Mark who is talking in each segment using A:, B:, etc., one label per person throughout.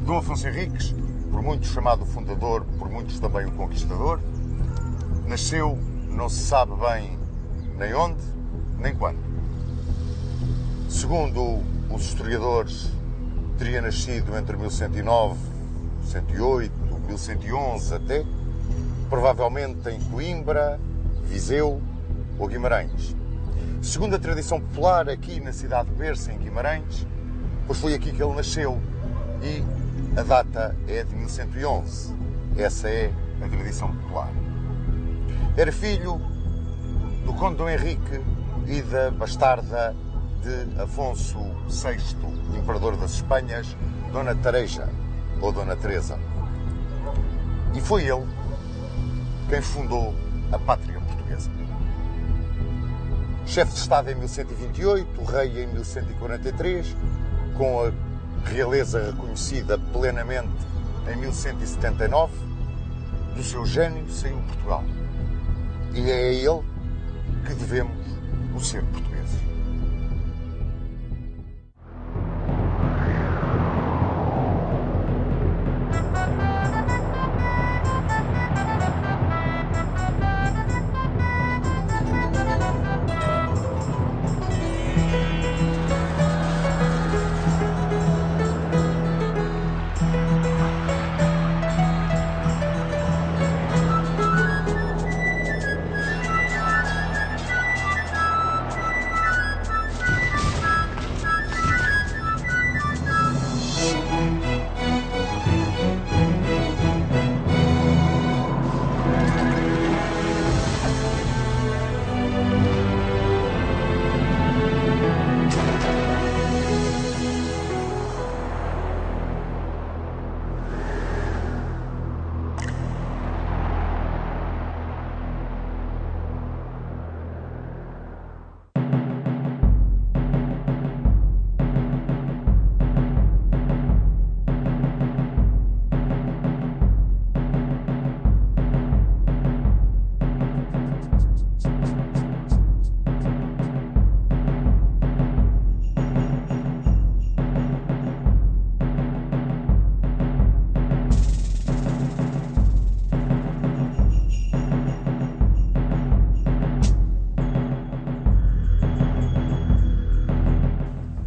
A: Dom Afonso Henriques, por muitos chamado fundador, por muitos também o conquistador, nasceu, não se sabe bem nem onde, nem quando. Segundo os historiadores, teria nascido entre 1109, 1108, 1111 até, provavelmente em Coimbra, Viseu ou Guimarães. Segundo a tradição popular, aqui na cidade de Berça, em Guimarães, pois foi aqui que ele nasceu e a data é de 1111. Essa é a tradição popular. Era filho do conde Dom Henrique e da bastarda de Afonso VI, imperador das Espanhas, Dona Tareja, ou Dona Teresa. E foi ele quem fundou a pátria portuguesa. Chefe de Estado em 1128, rei em 1143, com a realeza reconhecida plenamente em 1179, do seu gênio saiu Portugal. E é a ele que devemos o ser portugueses.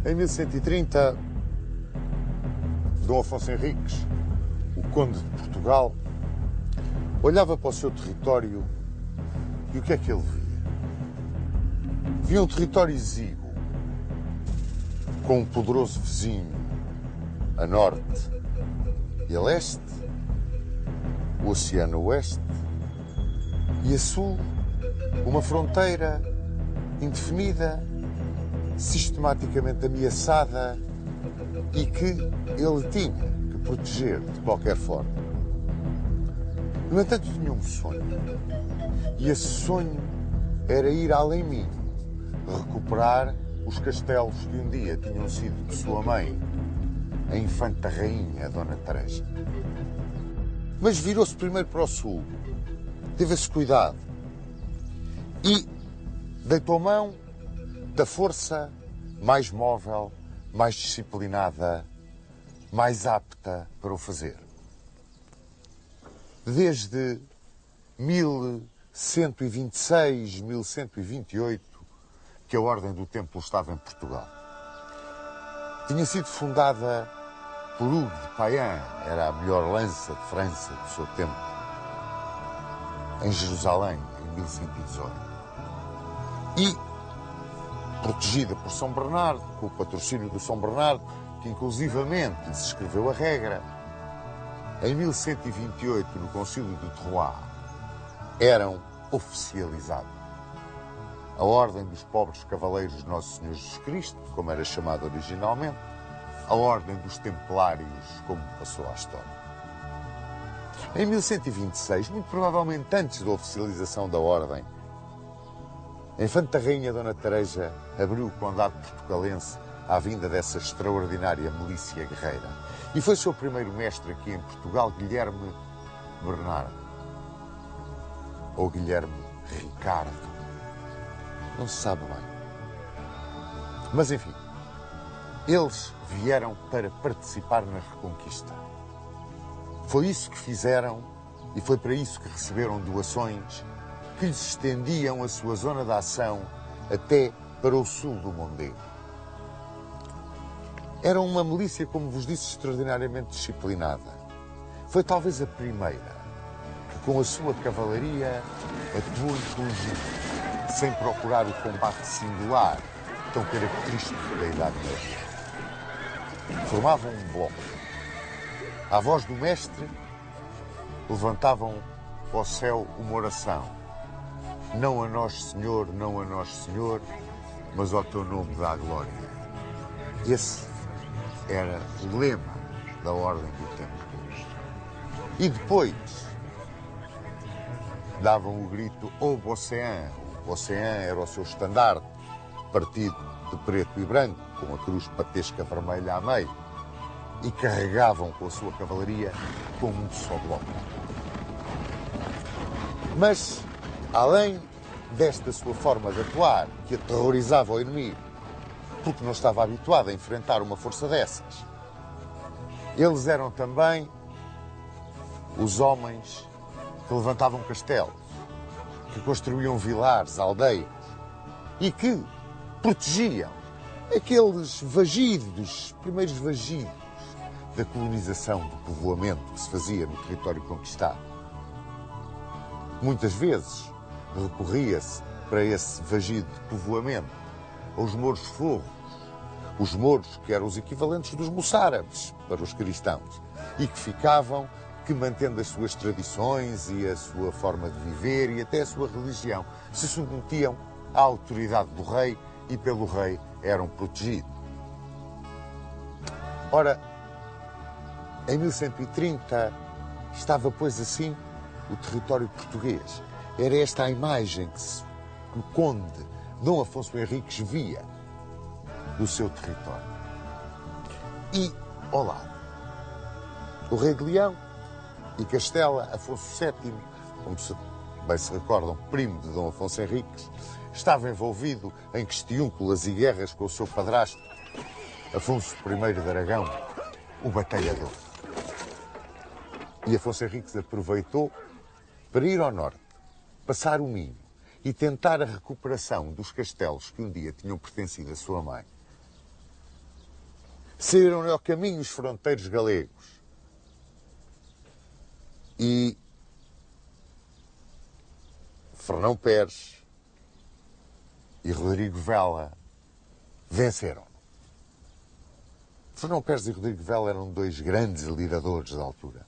A: Em 1130, Dom Afonso Henriques, o conde de Portugal, olhava para o seu território e o que é que ele via? Via um território exíguo, com um poderoso vizinho a norte e a leste, o Oceano Oeste, e a sul, uma fronteira indefinida, sistematicamente ameaçada e que ele tinha que proteger de qualquer forma. No entanto, tinha um sonho. E esse sonho era ir além mim, recuperar os castelos que um dia tinham sido de sua mãe, a infanta rainha Dona Teresa. Mas virou-se primeiro para o sul, teve esse cuidado e deitou mão da força mais móvel, mais disciplinada, mais apta para o fazer. Desde 1126, 1128, que a Ordem do Templo estava em Portugal. Tinha sido fundada por Hugues de Payens, era a melhor lança de França do seu tempo, em Jerusalém, em 1118. E protegida por São Bernardo, com o patrocínio do São Bernardo, que inclusivamente lhes escreveu a regra. Em 1128, no Concílio de Troyes, eram oficializados a Ordem dos Pobres Cavaleiros de Nosso Senhor Jesus Cristo, como era chamada originalmente, a Ordem dos Templários, como passou à história. Em 1126, muito provavelmente antes da oficialização da Ordem, a infanta rainha Dona Teresa abriu o condado portugalense à vinda dessa extraordinária milícia guerreira. E foi seu primeiro mestre aqui em Portugal, Guilherme Bernardo, ou Guilherme Ricardo, não se sabe bem. Mas enfim, Eles vieram para participar na Reconquista. Foi isso que fizeram e foi para isso que receberam doações que lhes estendiam a sua zona de ação até para o sul do Mondego. Era uma milícia, como vos disse, extraordinariamente disciplinada. Foi talvez a primeira que, com a sua cavalaria, atuou em conjunto, sem procurar o combate singular, tão característico da Idade Média. Formavam um bloco. À voz do mestre, levantavam ao céu uma oração. Não a nós, Senhor, não a nós, Senhor, mas ao teu nome dá a glória. Esse era o lema da Ordem do Templo. E depois davam o grito "Ô Bossean". O Bossean era o seu estandarte, partido de preto e branco, com a cruz patesca vermelha a meio, e carregavam com a sua cavalaria como um só bloco. Mas, além desta sua forma de atuar, que aterrorizava o inimigo, porque não estava habituado a enfrentar uma força dessas, eles eram também os homens que levantavam castelos, que construíam vilares, aldeias, e que protegiam aqueles vagidos, primeiros vagidos da colonização, do povoamento que se fazia no território conquistado. Muitas vezes recorria-se para esse vagido de povoamento aos mouros forros, os mouros que eram os equivalentes dos moçárabes para os cristãos e que ficavam, que mantendo as suas tradições e a sua forma de viver e até a sua religião, se submetiam à autoridade do rei e pelo rei eram protegidos. Ora, em 1130 estava, pois assim, o território português. Era esta a imagem que o conde Dom Afonso Henriques via do seu território. E, ao lado, o rei de Leão e Castela, Afonso VII, como bem se recordam, primo de Dom Afonso Henriques, estava envolvido em questiúnculas e guerras com o seu padrasto, Afonso I de Aragão, o batalhador. E Afonso Henriques aproveitou para ir ao norte, passar o Minho e tentar a recuperação dos castelos que um dia tinham pertencido à sua mãe. Saíram-lhe ao caminho os fronteiros galegos e Fernão Pérez e Rodrigo Vela venceram. Fernão Pérez e Rodrigo Vela eram dois grandes lideradores da altura.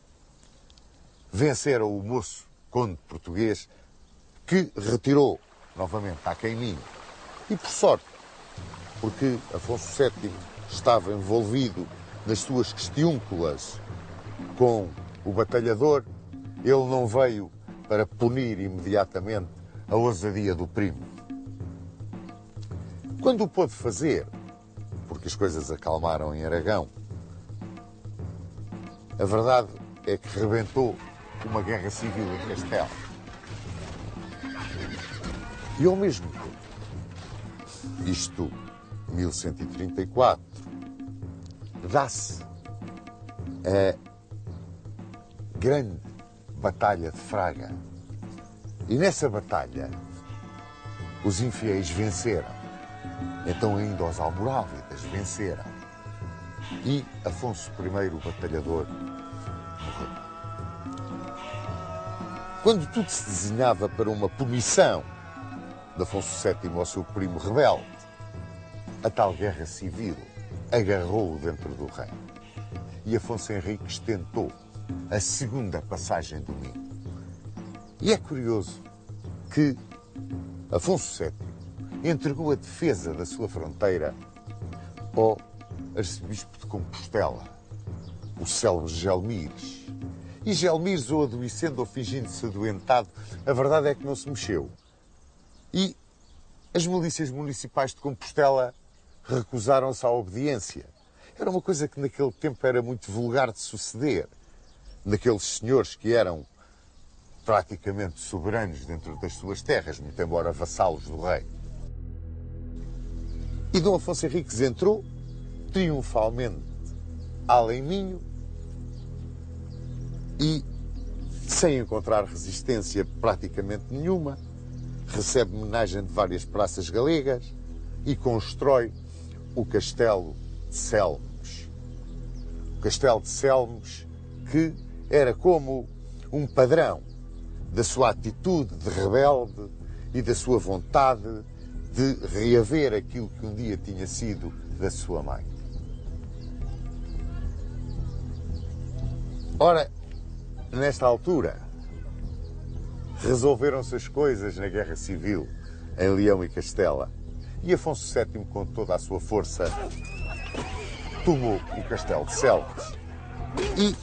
A: Venceram o moço conde português que retirou novamente à Queiminho. E por sorte, porque Afonso VII estava envolvido nas suas questiúnculas com o batalhador, ele não veio para punir imediatamente a ousadia do primo. Quando o pôde fazer, porque as coisas acalmaram em Aragão, a verdade é que rebentou uma guerra civil em Castela. E ao mesmo tempo, isto 1134, dá-se a grande Batalha de Fraga. E nessa batalha, os infiéis venceram. Então ainda os almorávidas venceram. E Afonso I, o batalhador, morreu. Quando tudo se desenhava para uma punição de Afonso VII ao seu primo rebelde, a tal guerra civil agarrou-o dentro do reino. E Afonso Henriques tentou a segunda passagem do Minho. E é curioso que Afonso VII entregou a defesa da sua fronteira ao arcebispo de Compostela, o célebre Gelmires. E Gelmires, ou adoecendo ou fingindo-se adoentado, a verdade é que não se mexeu. E as milícias municipais de Compostela recusaram-se à obediência. Era uma coisa que naquele tempo era muito vulgar de suceder. Naqueles senhores que eram praticamente soberanos dentro das suas terras, muito embora vassalos do rei. E Dom Afonso Henriques entrou triunfalmente além Minho e, sem encontrar resistência praticamente nenhuma, recebe homenagem de várias praças galegas e constrói o Castelo de Selmes. O Castelo de Selmes, que era como um padrão da sua atitude de rebelde e da sua vontade de reaver aquilo que um dia tinha sido da sua mãe. Ora, nesta altura, resolveram-se as coisas na Guerra Civil em Leão e Castela e Afonso VII, com toda a sua força, tomou o Castelo de Selmes. E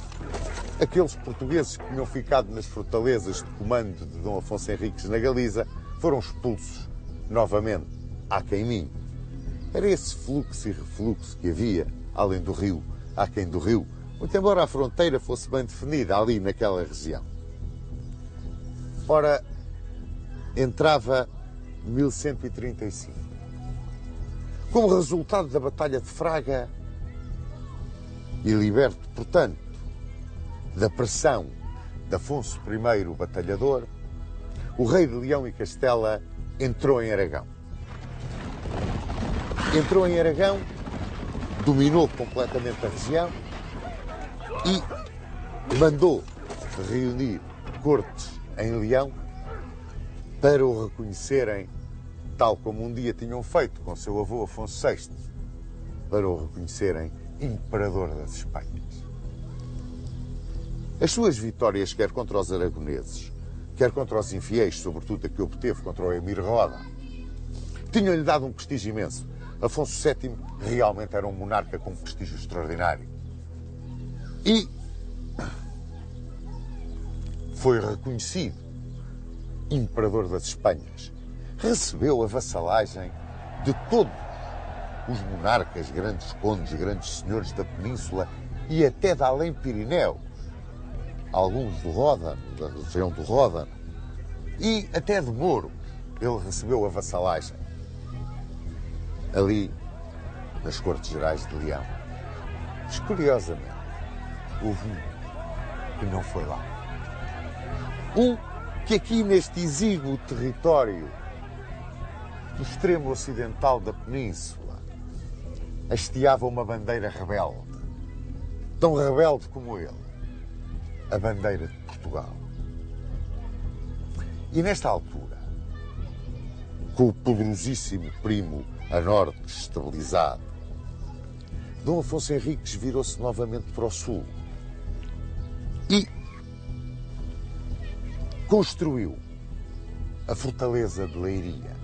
A: aqueles portugueses que tinham ficado nas fortalezas de comando de Dom Afonso Henriques na Galiza foram expulsos novamente àquém Minho. Era esse fluxo e refluxo que havia, além do rio, aquém do rio, muito embora a fronteira fosse bem definida ali naquela região. Ora, entrava 1135. Como resultado da Batalha de Fraga e liberto, portanto, da pressão de Afonso I, o Batalhador, o rei de Leão e Castela entrou em Aragão. Entrou em Aragão, dominou completamente a região e mandou reunir cortes em Leão para o reconhecerem, tal como um dia tinham feito com seu avô Afonso VI, para o reconhecerem imperador das Espanhas. As suas vitórias, quer contra os aragoneses, quer contra os infiéis, sobretudo a que obteve contra o Emir Roda, tinham-lhe dado um prestígio imenso. Afonso VII realmente era um monarca com um prestígio extraordinário. E foi reconhecido imperador das Espanhas. Recebeu a vassalagem de todos os monarcas, grandes condes, grandes senhores da península e até da além Pirineus. Alguns do Ródano, da região do Ródano, e até de Moro, ele recebeu a vassalagem ali nas Cortes Gerais de Leão. Mas, curiosamente, houve um que não foi lá. Um que aqui neste exíguo território do extremo ocidental da península hasteava uma bandeira rebelde, tão rebelde como ele, a bandeira de Portugal. E nesta altura, com o poderosíssimo primo a norte estabilizado, Dom Afonso Henriques virou-se novamente para o sul e construiu a fortaleza de Leiria.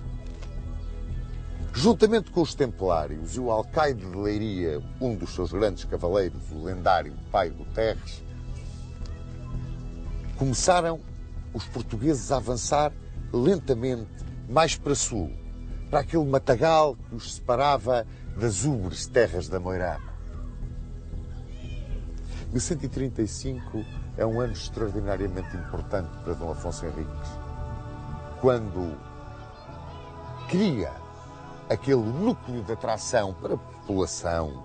A: Juntamente com os Templários e o alcaide de Leiria, um dos seus grandes cavaleiros, o lendário Pai Guterres, começaram os portugueses a avançar lentamente mais para sul, para aquele matagal que os separava das ubres terras da Moirama. 1135 é um ano extraordinariamente importante para Dom Afonso Henriques, quando cria aquele núcleo de atração para a população,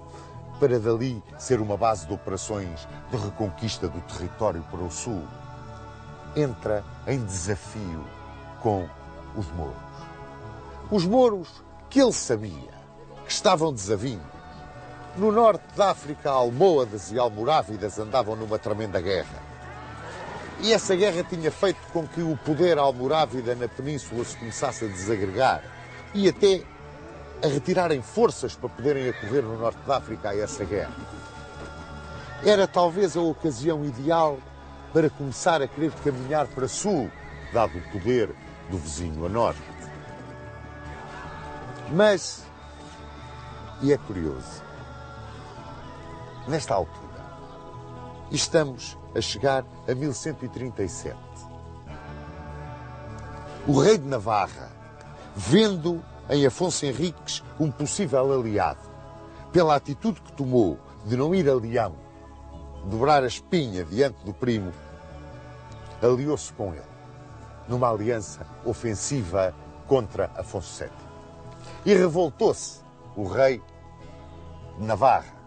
A: para dali ser uma base de operações de reconquista do território para o sul. Entra em desafio com os mouros. Os mouros que ele sabia que estavam desavindos. No norte da África, almohadas e almorávidas andavam numa tremenda guerra. E essa guerra tinha feito com que o poder almorávida na península se começasse a desagregar e até a retirarem forças para poderem acorrer no norte da África a essa guerra. Era talvez a ocasião ideal para começar a querer caminhar para sul, dado o poder do vizinho a norte. Mas, e é curioso, nesta altura, estamos a chegar a 1137. O rei de Navarra, vendo em Afonso Henriques um possível aliado, pela atitude que tomou de não ir a Leão, dobrar a espinha diante do primo, aliou-se com ele, numa aliança ofensiva contra Afonso VII. E revoltou-se o rei de Navarra,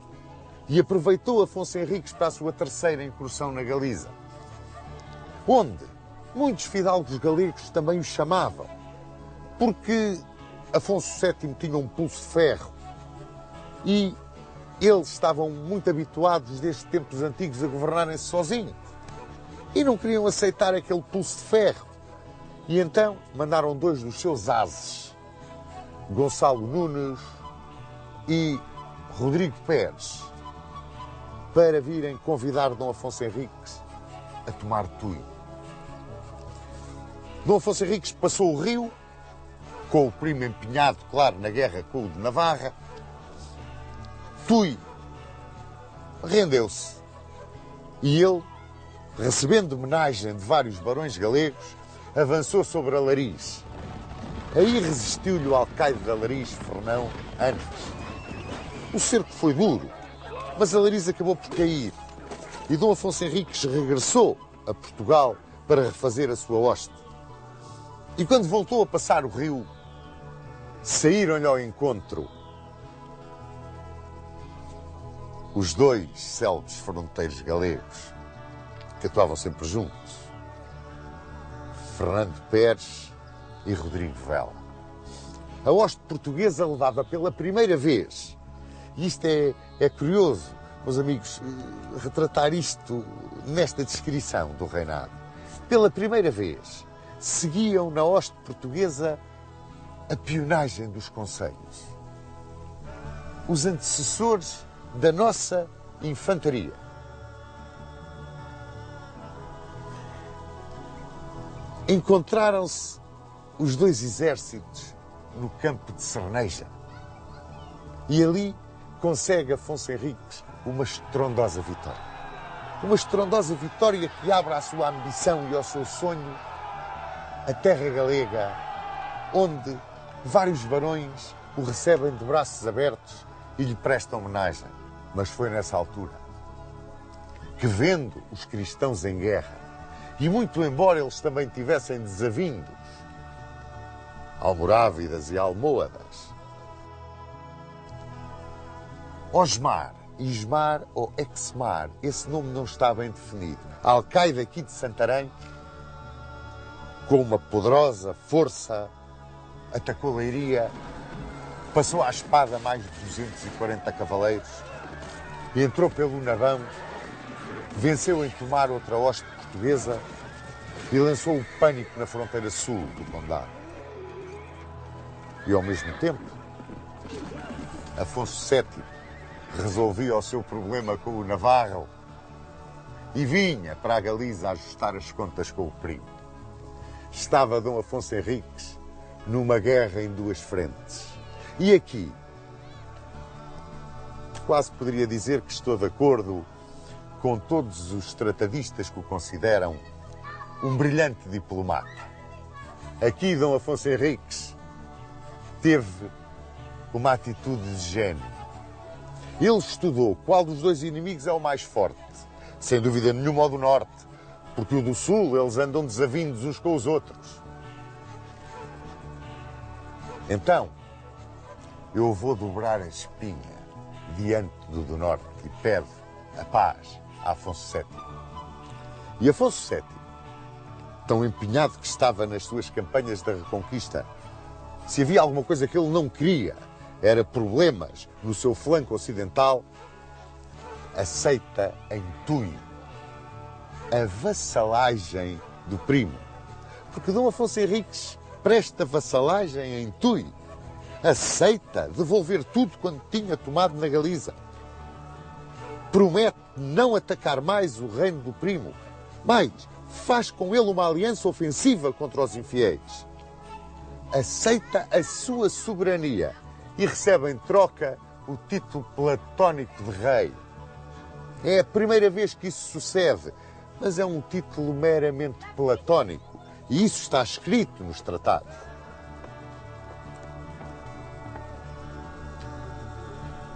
A: e aproveitou Afonso Henriques para a sua terceira incursão na Galiza, onde muitos fidalgos galegos também o chamavam, porque Afonso VII tinha um pulso de ferro e eles estavam muito habituados desde tempos antigos a governarem-se sozinhos e não queriam aceitar aquele pulso de ferro. E então mandaram dois dos seus ases, Gonçalo Nunes e Rodrigo Pérez, para virem convidar Dom Afonso Henriques a tomar Tui. Dom Afonso Henriques passou o rio, com o primo empenhado, claro, na guerra com o de Navarra. Tui rendeu-se e ele, recebendo homenagem de vários barões galegos, avançou sobre Alariz. Aí resistiu-lhe o alcaide de Alariz, Fernão, antes. O cerco foi duro, mas Alariz acabou por cair e Dom Afonso Henriques regressou a Portugal para refazer a sua hoste. E quando voltou a passar o rio, saíram-lhe ao encontro os dois célebres fronteiros galegos que atuavam sempre juntos, Fernando Pérez e Rodrigo Vela. A hoste portuguesa levava pela primeira vez, e isto é curioso, meus amigos, retratar isto nesta descrição do reinado. Pela primeira vez, seguiam na hoste portuguesa a pionagem dos concelhos, os antecessores da nossa infantaria. Encontraram-se os dois exércitos no campo de Cerneja e ali consegue Afonso Henriques uma estrondosa vitória. Uma estrondosa vitória que abre à sua ambição e ao seu sonho a terra galega, onde vários barões o recebem de braços abertos e lhe prestam homenagem. Mas foi nessa altura que, vendo os cristãos em guerra, e muito embora eles também tivessem desavindos, almorávidas e almohadas, Osmar, Ismar ou Exmar, esse nome não está bem definido. A alcaide aqui de Santarém, com uma poderosa força, atacou Leiria, passou à espada mais de 240 cavaleiros e entrou pelo Navão, venceu em tomar outra hoste portuguesa e lançou o pânico na fronteira sul do condado. E ao mesmo tempo, Afonso VII resolvia o seu problema com o Navarro e vinha para a Galiza ajustar as contas com o primo. Estava Dom Afonso Henriques numa guerra em duas frentes. E aqui, quase poderia dizer que estou de acordo com todos os tratadistas que o consideram um brilhante diplomata. Aqui Dom Afonso Henriques teve uma atitude de gênio. Ele estudou qual dos dois inimigos é o mais forte. Sem dúvida nenhuma o do norte, porque o do sul eles andam desavindos uns com os outros. Então, eu vou dobrar a espinha diante do norte e pede a paz a Afonso VII. E Afonso VII, tão empenhado que estava nas suas campanhas da Reconquista, se havia alguma coisa que ele não queria, era problemas no seu flanco ocidental, aceita em Tui a vassalagem do primo. Porque Dom Afonso Henriques presta vassalagem em Tui, aceita devolver tudo quanto tinha tomado na Galiza, promete não atacar mais o reino do primo, mas faz com ele uma aliança ofensiva contra os infiéis, aceita a sua soberania e recebe em troca o título platónico de rei. É a primeira vez que isso sucede, mas é um título meramente platónico e isso está escrito nos tratados.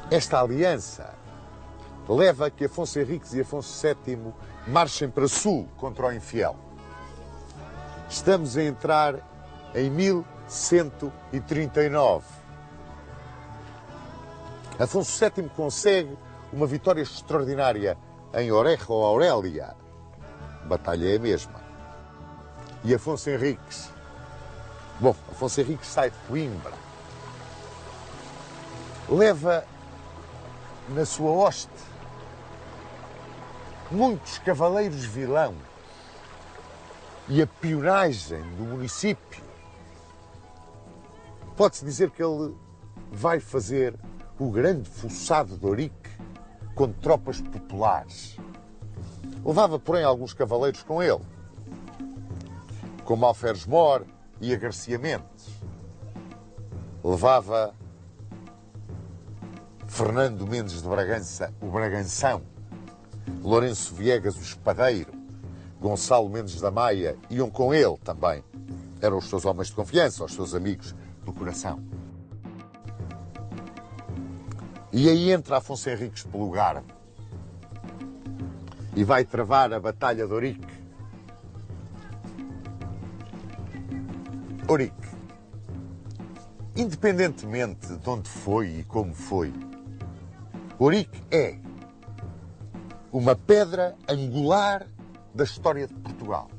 A: Esta aliança leva a que Afonso Henriques e Afonso VII marchem para sul contra o infiel. Estamos a entrar em 1139. Afonso VII consegue uma vitória extraordinária em Orejo ou Aurélia. A batalha é a mesma. E Afonso Henriques? Bom, Afonso Henriques sai de Coimbra. Leva na sua hoste muitos cavaleiros vilão e a pionagem do município. Pode-se dizer que ele vai fazer o grande fossado de Ourique com tropas populares. Levava, porém, alguns cavaleiros com ele, como Alferes Mor e a Garcia Mendes. Levava Fernando Mendes de Bragança, o Braganção, Lourenço Viegas, o Espadeiro, Gonçalo Mendes da Maia, iam com ele também. Eram os seus homens de confiança, os seus amigos do coração. E aí entra Afonso Henriques pelo Garde e vai travar a Batalha de Ourique. Ourique, independentemente de onde foi e como foi, Ourique é uma pedra angular da história de Portugal.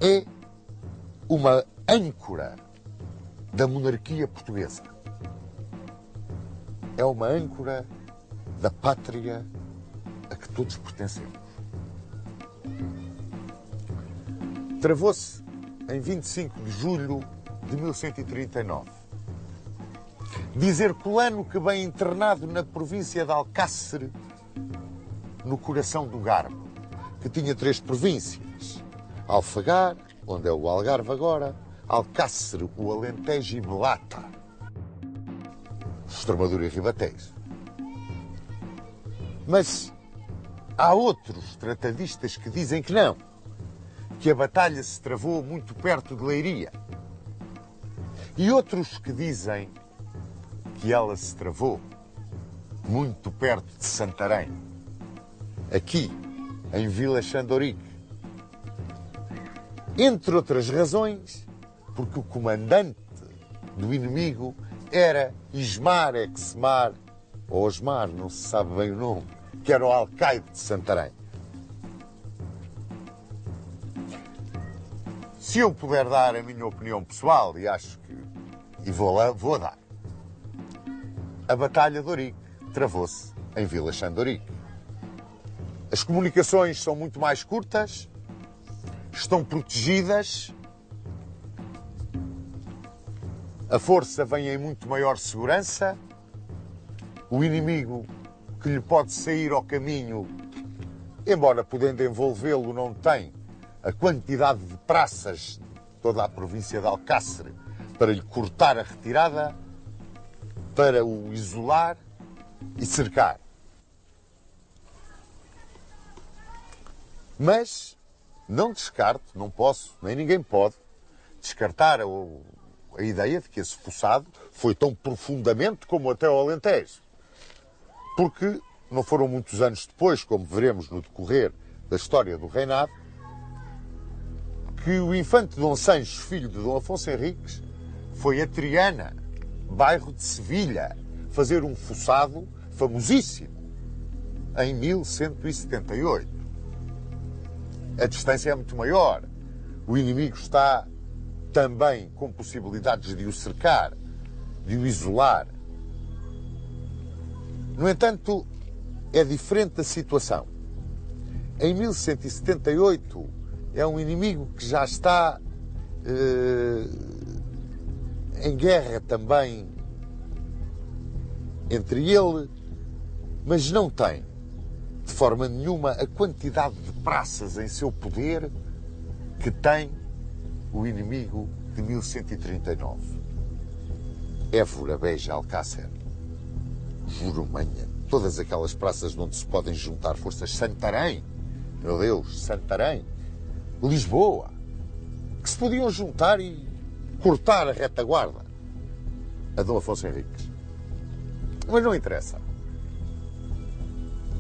A: É uma âncora da monarquia portuguesa. É uma âncora da pátria a que todos pertencemos. Travou-se em 25 de julho de 1139. Diz Herculano que, bem internado na província de Alcácer, no coração do Garbo, que tinha 3 províncias: Alfagar, onde é o Algarve agora, Alcácer, o Alentejo e Belata, Extremadura e Ribatejo. Mas há outros tratadistas que dizem que não, que a batalha se travou muito perto de Leiria. E outros que dizem que ela se travou muito perto de Santarém, aqui, em Vila Xandorique. Entre outras razões, porque o comandante do inimigo era Ismar Exmar, ou Osmar, não se sabe bem o nome, que era o alcaide de Santarém. Se eu puder dar a minha opinião pessoal, e acho que vou dar, a Batalha de Ourique travou-se em Vila Xandorique. As comunicações são muito mais curtas, estão protegidas, a força vem em muito maior segurança, o inimigo que lhe pode sair ao caminho, embora podendo envolvê-lo, não tem a quantidade de praças de toda a província de Alcácer para lhe cortar a retirada, para o isolar e cercar. Mas não descarto, não posso, nem ninguém pode, descartar a ideia de que esse fossado foi tão profundamente como até o Alentejo. Porque não foram muitos anos depois, como veremos no decorrer da história do reinado, que o infante Dom Sancho, filho de Dom Afonso Henriques, foi a Triana, bairro de Sevilha, fazer um fossado famosíssimo em 1178. A distância é muito maior. O inimigo está também com possibilidades de o cercar, de o isolar. No entanto, é diferente a situação. Em 1178 é um inimigo que já está em guerra também entre ele, mas não tem, de forma nenhuma, a quantidade de praças em seu poder que tem o inimigo de 1139. Évora, Beja, Alcácer, Jurumanha, todas aquelas praças onde se podem juntar forças. Santarém, meu Deus, Santarém, Lisboa, que se podiam juntar e cortar a retaguarda a Dom Afonso Henriques. Mas não interessa.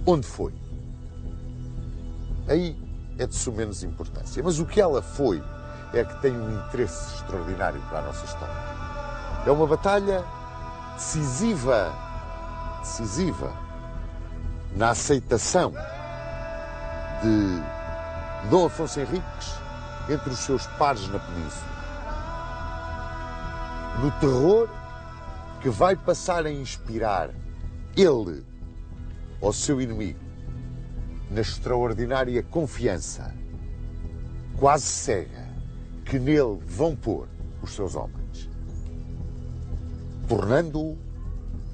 A: Onde foi? Aí é de suma menos importância. Mas o que ela foi é que tem um interesse extraordinário para a nossa história. É uma batalha decisiva decisiva na aceitação de Dom Afonso Henriques entre os seus pares na Península. No terror que vai passar a inspirar ele ao seu inimigo, na extraordinária confiança, quase cega, que nele vão pôr os seus homens, tornando-o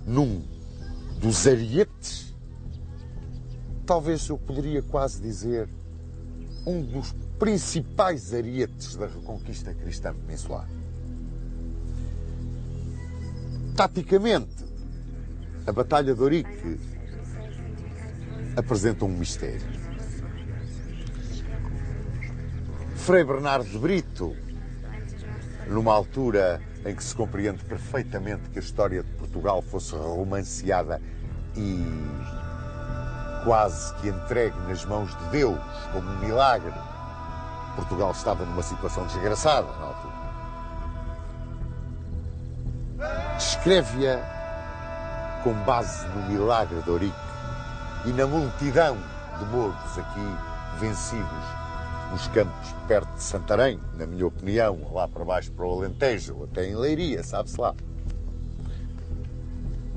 A: num dos arietes, talvez eu poderia quase dizer, um dos principais arietes da reconquista cristã peninsular. Taticamente, a Batalha de Ourique apresenta um mistério. Frei Bernardo de Brito, numa altura em que se compreende perfeitamente que a história de Portugal fosse romanceada e quase que entregue nas mãos de Deus como um milagre, Portugal estava numa situação desgraçada na altura. Descreve-a com base no milagre de Ourique e na multidão de mouros aqui vencidos nos campos perto de Santarém, na minha opinião, lá para baixo para o Alentejo, ou até em Leiria, sabe-se lá.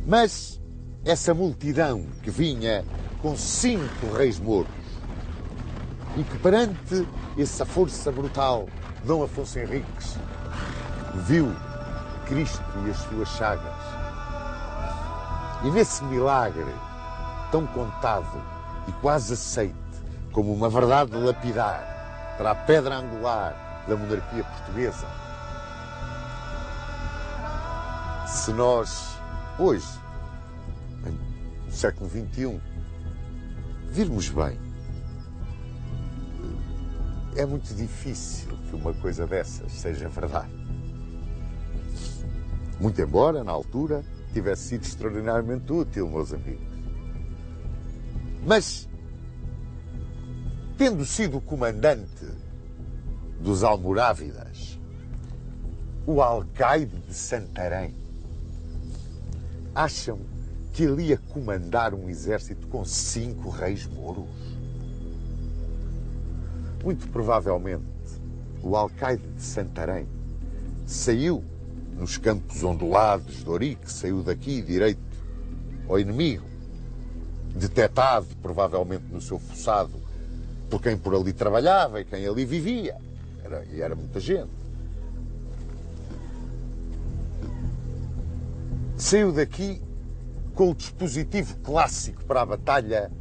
A: Mas essa multidão que vinha com 5 reis mouros e que perante essa força brutal, Dom Afonso Henriques viu Cristo e as suas chagas. E nesse milagre tão contado e quase aceite como uma verdade lapidar para a pedra angular da monarquia portuguesa, se nós hoje, no século XXI, virmos bem, é muito difícil que uma coisa dessas seja verdade. Muito embora, na altura, tivesse sido extraordinariamente útil, meus amigos. Mas, tendo sido o comandante dos almorávidas, o alcaide de Santarém, acham que ele ia comandar um exército com 5 reis mouros? Muito provavelmente, o alcaide de Santarém saiu nos campos ondulados de Ourique, saiu daqui direito ao inimigo, detetado provavelmente no seu fossado por quem por ali trabalhava e quem ali vivia. Era muita gente. Saiu daqui com o dispositivo clássico para a batalha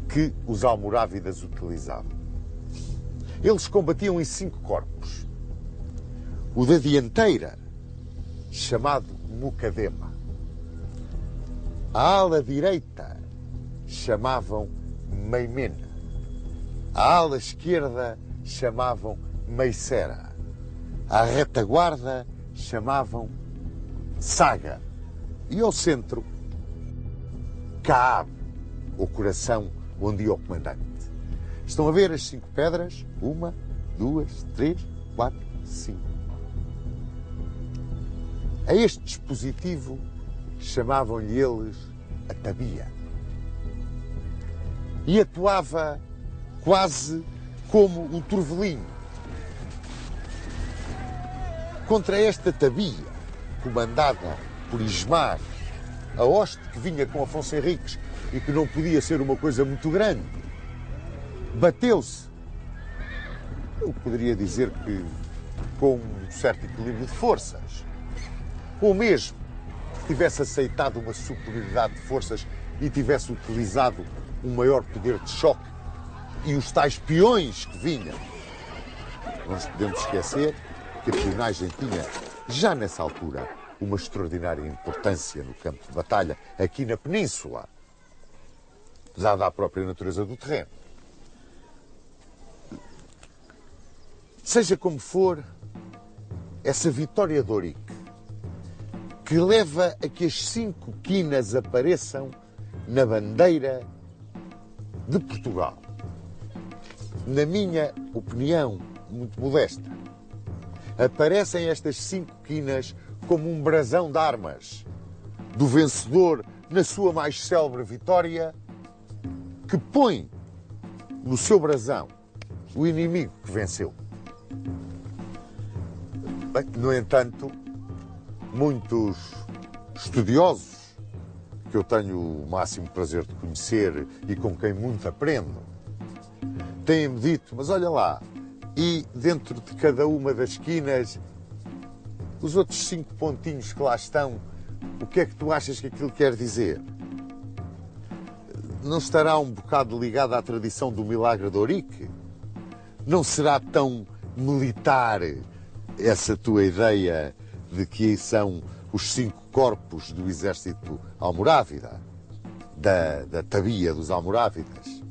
A: que os almorávidas utilizavam. Eles combatiam em 5 corpos. O da dianteira, chamado Mucadema. A ala direita chamavam Meimena. A ala esquerda chamavam Meicera. A retaguarda chamavam Saga. E ao centro, Caab, o coração onde ia o comandante. Estão a ver as 5 pedras? 1, 2, 3, 4, 5. A este dispositivo chamavam-lhe eles a tabia. E atuava quase como um turvelinho. Contra esta tabia, comandada por Ismar, a hoste que vinha com Afonso Henriques e que não podia ser uma coisa muito grande, bateu-se, eu poderia dizer que com um certo equilíbrio de forças, ou mesmo que tivesse aceitado uma superioridade de forças e tivesse utilizado um maior poder de choque e os tais peões que vinham. Não nos podemos esquecer que a peonagem tinha, já nessa altura, uma extraordinária importância no campo de batalha, aqui na Península, dada a própria natureza do terreno. Seja como for, essa vitória de Ourique, que leva a que as 5 quinas apareçam na bandeira de Portugal, na minha opinião muito modesta, aparecem estas 5 quinas como um brasão de armas do vencedor na sua mais célebre vitória, que põe no seu brasão o inimigo que venceu. Bem, no entanto, muitos estudiosos, que eu tenho o máximo prazer de conhecer e com quem muito aprendo, têm-me dito, mas olha lá, e dentro de cada uma das esquinas, os outros 5 pontinhos que lá estão, o que é que tu achas que aquilo quer dizer? Não estará um bocado ligado à tradição do milagre de Ourique? Não será tão militar essa tua ideia de que são os 5 corpos do exército almorávida, da tabia dos almorávidas?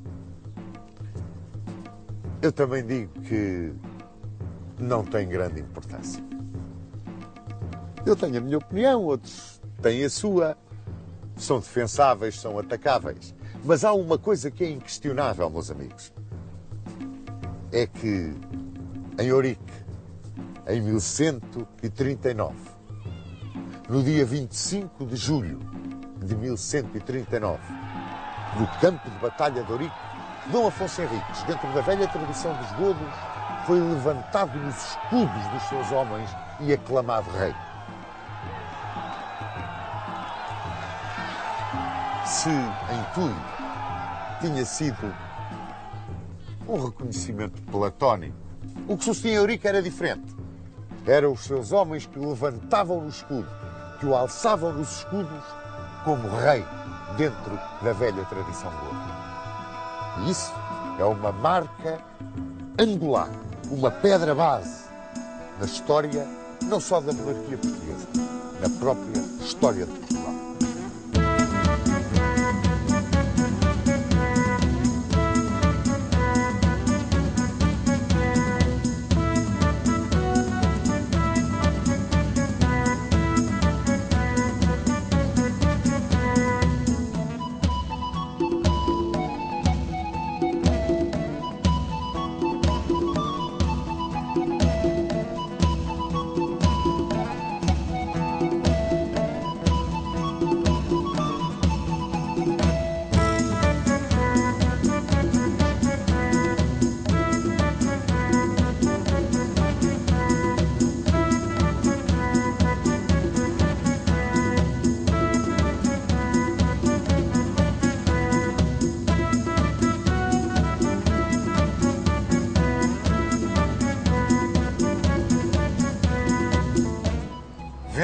A: Eu também digo que não tem grande importância. Eu tenho a minha opinião, outros têm a sua, são defensáveis, são atacáveis. Mas há uma coisa que é inquestionável, meus amigos. É que em Ourique, em 1139, no dia 25 de julho de 1139, no campo de batalha de Ourique, Dom Afonso Henriques, dentro da velha tradição dos godos, foi levantado nos escudos dos seus homens e aclamado rei. Se em Tui tinha sido um reconhecimento platónico, o que sucedia em Eurico era diferente. Eram os seus homens que o levantavam no escudo, que o alçavam nos escudos como rei dentro da velha tradição goda. E isso é uma marca angular, uma pedra base na história, não só da monarquia portuguesa, na própria história de Portugal.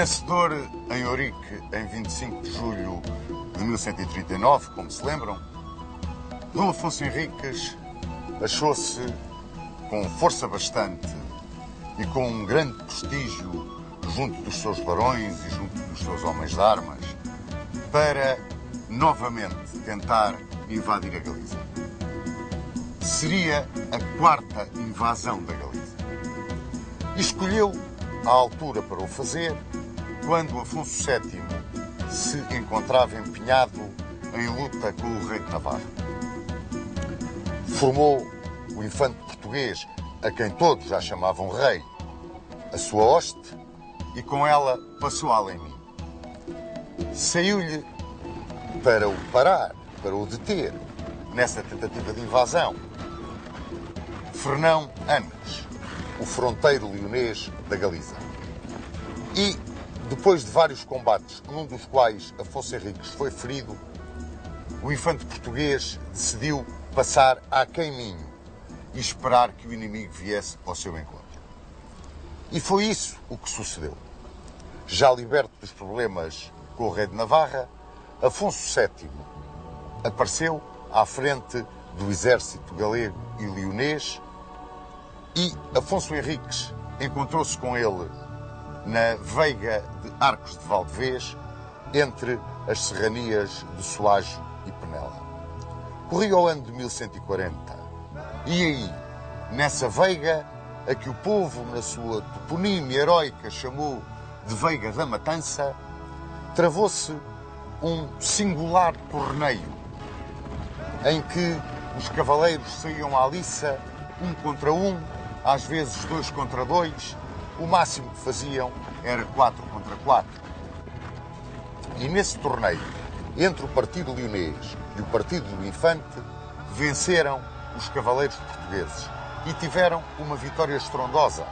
A: Vencedor em Ourique em 25 de julho de 1139, como se lembram, Dom Afonso Henriques achou-se com força bastante e com um grande prestígio junto dos seus barões e junto dos seus homens de armas para novamente tentar invadir a Galiza. Seria a 4ª invasão da Galiza. E escolheu a altura para o fazer quando Afonso VII se encontrava empenhado em luta com o rei de Navarra. Formou o infante português, a quem todos já chamavam rei, a sua hoste, e com ela passou além de mim. Saiu-lhe para o parar, para o deter, nessa tentativa de invasão, Fernão Anes, o fronteiro leonês da Galiza. E, depois de vários combates, num dos quais Afonso Henriques foi ferido, o infante português decidiu passar a caminho e esperar que o inimigo viesse ao seu encontro. E foi isso o que sucedeu. Já liberto dos problemas com o rei de Navarra, Afonso VII apareceu à frente do exército galego e leonês e Afonso Henriques encontrou-se com ele na veiga de Arcos de Valdevez, entre as serranias de Soajo e Penela. Corria o ano de 1140. E aí, nessa veiga, a que o povo, na sua toponímia heroica, chamou de Veiga da Matança, travou-se um singular torneio, em que os cavaleiros saíam à liça, 1 contra 1, às vezes 2 contra 2, o máximo que faziam era 4 contra 4. E nesse torneio, entre o Partido Leonês e o Partido do Infante, venceram os cavaleiros portugueses e tiveram uma vitória estrondosa,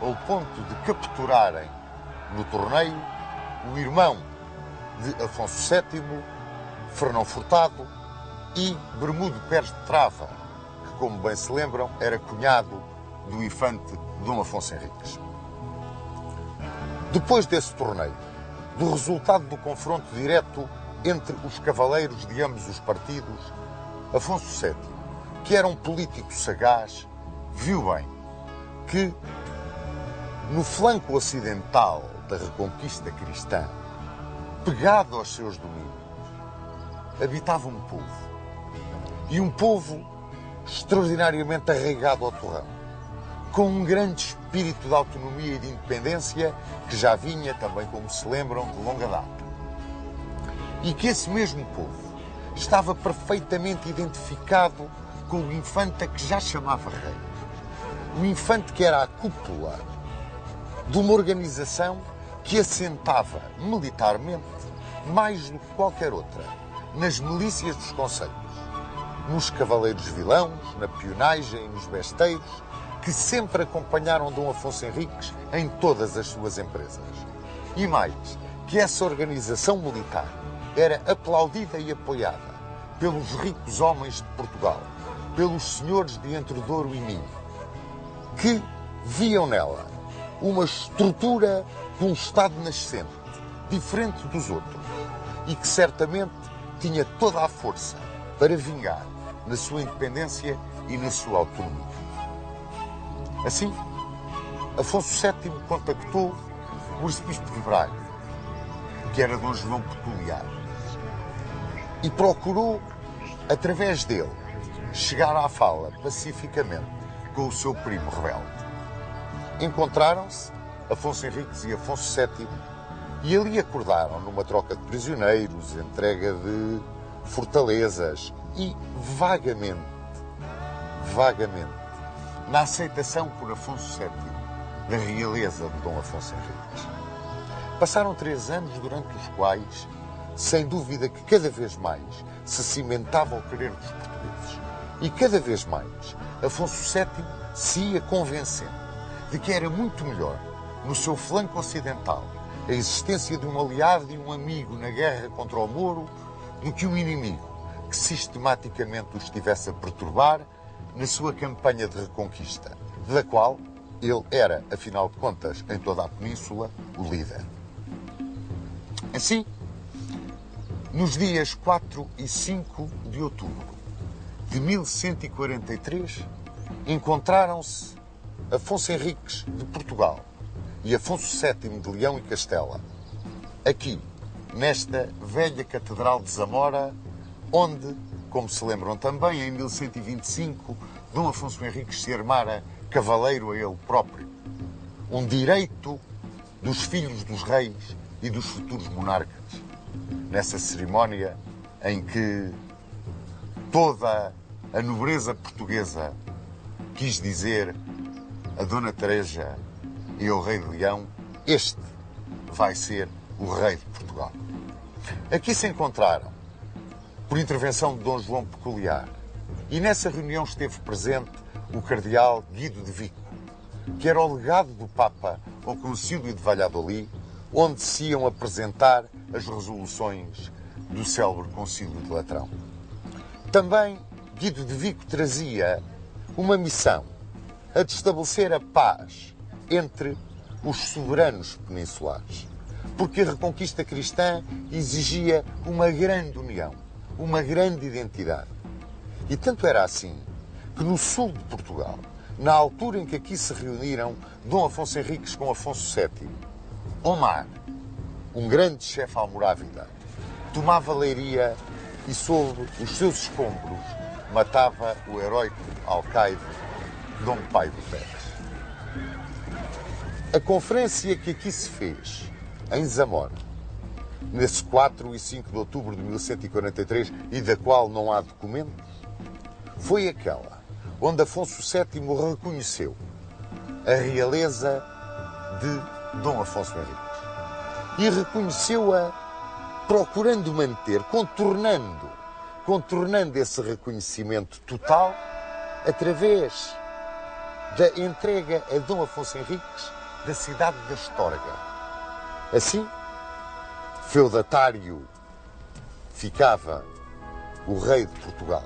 A: ao ponto de capturarem no torneio o irmão de Afonso VII, Fernão Furtado, e Bermudo Pérez de Trava, que, como bem se lembram, era cunhado do infante Dom Afonso Henriques. Depois desse torneio, do resultado do confronto direto entre os cavaleiros de ambos os partidos, Afonso VII, que era um político sagaz, viu bem que no flanco ocidental da reconquista cristã, pegado aos seus domínios, habitava um povo. E um povo extraordinariamente arraigado ao torrão, com um grande espírito de autonomia e de independência que já vinha, também como se lembram, de longa data. E que esse mesmo povo estava perfeitamente identificado com o infante a que já chamava rei. O infante que era a cúpula de uma organização que assentava militarmente, mais do que qualquer outra, nas milícias dos concelhos, nos cavaleiros vilãos, na pionagem e nos besteiros, que sempre acompanharam Dom Afonso Henriques em todas as suas empresas. E mais, que essa organização militar era aplaudida e apoiada pelos ricos homens de Portugal, pelos senhores de Entre Douro e Minho, que viam nela uma estrutura de um Estado nascente, diferente dos outros, e que certamente tinha toda a força para vingar na sua independência e na sua autonomia. Assim, Afonso VII contactou o arcebispo de Braga, que era Dom João Peculiar, e procurou, através dele, chegar à fala pacificamente com o seu primo rebelde. Encontraram-se Afonso Henriques e Afonso VII e ali acordaram numa troca de prisioneiros, entrega de fortalezas e, vagamente, na aceitação por Afonso VII da realeza de Dom Afonso Henriques. Passaram 3 anos durante os quais, sem dúvida que cada vez mais se cimentava o querer dos portugueses e cada vez mais Afonso VII se ia convencendo de que era muito melhor, no seu flanco ocidental, a existência de um aliado e um amigo na guerra contra o Moro do que um inimigo que sistematicamente o estivesse a perturbar na sua campanha de reconquista, da qual ele era, afinal de contas, em toda a península, o líder. Assim, nos dias 4 e 5 de outubro de 1143, encontraram-se Afonso Henriques de Portugal e Afonso VII de Leão e Castela, aqui, nesta velha Catedral de Zamora, onde, como se lembram também, em 1125, Dom Afonso Henriques se armara cavaleiro a ele próprio. Um direito dos filhos dos reis e dos futuros monarcas. Nessa cerimónia em que toda a nobreza portuguesa quis dizer a Dona Teresa e ao Rei de Leão: este vai ser o Rei de Portugal. Aqui se encontraram, por intervenção de Dom João Peculiar, e nessa reunião esteve presente o cardeal Guido de Vico, que era o legado do Papa ao Concílio de Valladolid, onde se iam apresentar as resoluções do célebre Concílio de Latrão. Também Guido de Vico trazia uma missão, a de estabelecer a paz entre os soberanos peninsulares, porque a reconquista cristã exigia uma grande união, uma grande identidade. E tanto era assim que no sul de Portugal, na altura em que aqui se reuniram Dom Afonso Henriques com Afonso VII, Omar, um grande chefe almorávida, tomava Leiria e sob os seus escombros matava o heróico alcaide Dom Paio de Pérez. A conferência que aqui se fez, em Zamora, nesse 4 e 5 de outubro de 1143, e da qual não há documentos, foi aquela onde Afonso VII reconheceu a realeza de Dom Afonso Henriques. E reconheceu-a procurando manter, contornando esse reconhecimento total através da entrega a Dom Afonso Henriques da cidade da Astorga. Assim, feudatário ficava o rei de Portugal.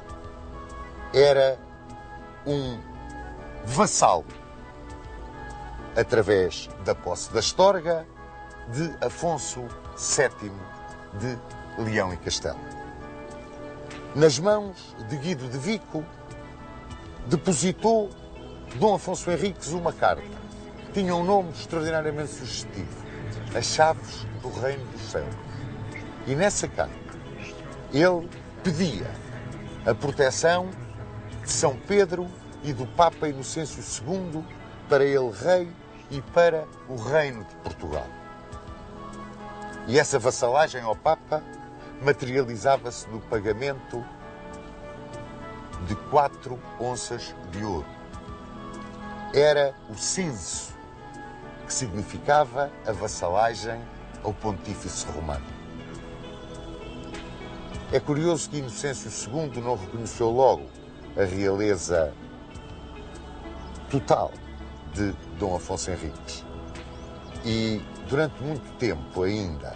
A: Era um vassalo, através da posse da Astorga, de Afonso VII de Leão e Castelo. Nas mãos de Guido de Vico, depositou Dom Afonso Henriques uma carta que tinha um nome extraordinariamente sugestivo: As Chaves do Reino dos Céus. E nessa carta ele pedia a proteção de São Pedro e do Papa Inocêncio II para ele rei e para o reino de Portugal. E essa vassalagem ao Papa materializava-se no pagamento de 4 onças de ouro. Era o censo, que significava a vassalagem ao Pontífice Romano. É curioso que Inocêncio II não reconheceu logo a realeza total de Dom Afonso Henriques. E durante muito tempo ainda,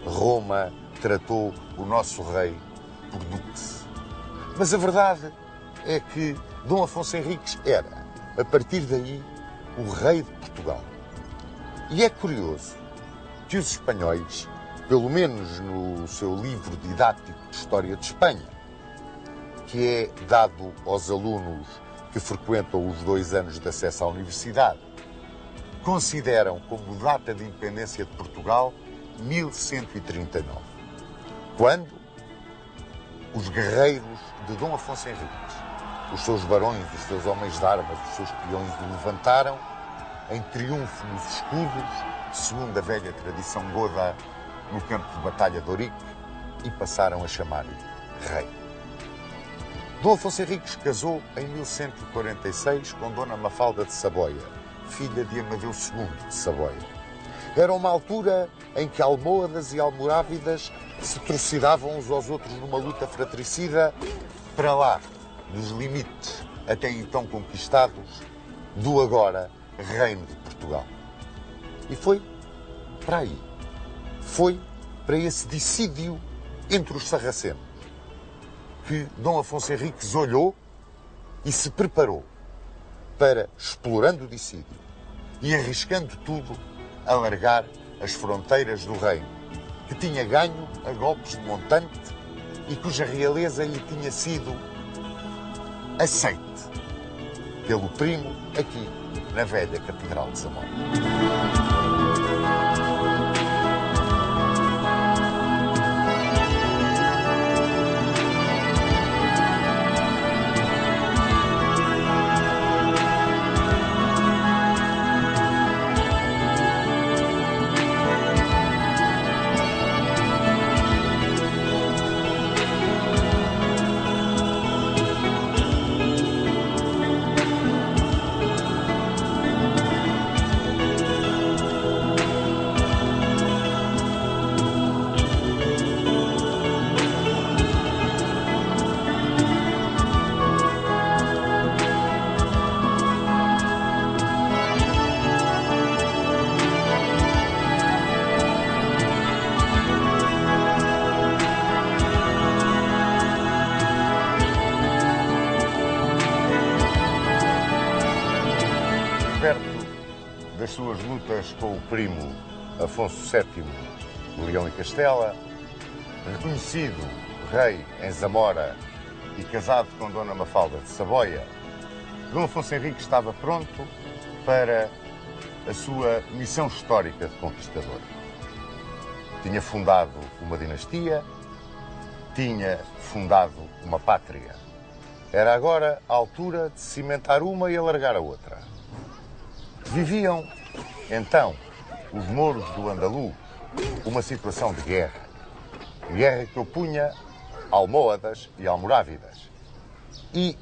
A: Roma tratou o nosso rei por Dux. Mas a verdade é que Dom Afonso Henriques era, a partir daí, o rei de Portugal. E é curioso que os espanhóis, pelo menos no seu livro didático de História de Espanha, que é dado aos alunos que frequentam os 2 anos de acesso à universidade, consideram como data de independência de Portugal 1139, quando os guerreiros de Dom Afonso Henriques, os seus barões, os seus homens de armas, os seus peões o levantaram em triunfo nos escudos, segundo a velha tradição goda, no campo de batalha de Ourique, e passaram a chamar-lhe rei. Dom Afonso Henriques casou em 1146 com Dona Mafalda de Saboia, filha de Amadeu II de Saboia. Era uma altura em que almohadas e almorávidas se trucidavam uns aos outros numa luta fratricida para lá, nos limites até então conquistados do agora Reino de Portugal. E foi para aí, foi para esse dissídio entre os sarracenos que Dom Afonso Henriques olhou e se preparou para, explorando o dissídio e arriscando tudo, alargar as fronteiras do reino, que tinha ganho a golpes de montante e cuja realeza lhe tinha sido aceite pelo primo aqui na velha Catedral de Zamora. Das suas lutas com o primo Afonso VII de Leão e Castela, reconhecido rei em Zamora e casado com Dona Mafalda de Saboia, Dom Afonso Henriques estava pronto para a sua missão histórica de conquistador. Tinha fundado uma dinastia, tinha fundado uma pátria. Era agora a altura de cimentar uma e alargar a outra. Viviam, então, os mouros do Andaluz uma situação de guerra. Guerra que opunha almohadas e almorávidas. E,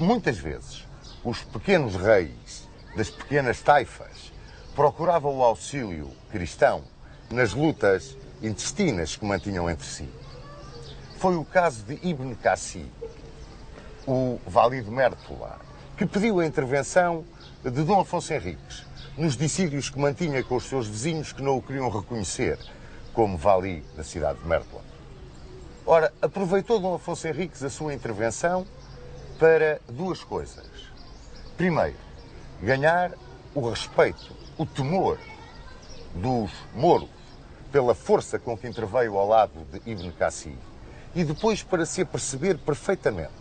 A: muitas vezes, os pequenos reis das pequenas taifas procuravam o auxílio cristão nas lutas intestinas que mantinham entre si. Foi o caso de Ibn Cassi, o vali de Mértola, que pediu a intervenção de Dom Afonso Henriques nos dissídios que mantinha com os seus vizinhos que não o queriam reconhecer como vali da cidade de Mértola. Ora, aproveitou Dom Afonso Henriques a sua intervenção para duas coisas. Primeiro, ganhar o respeito, o temor dos mouros pela força com que interveio ao lado de Ibn Cassi e depois para se aperceber perfeitamente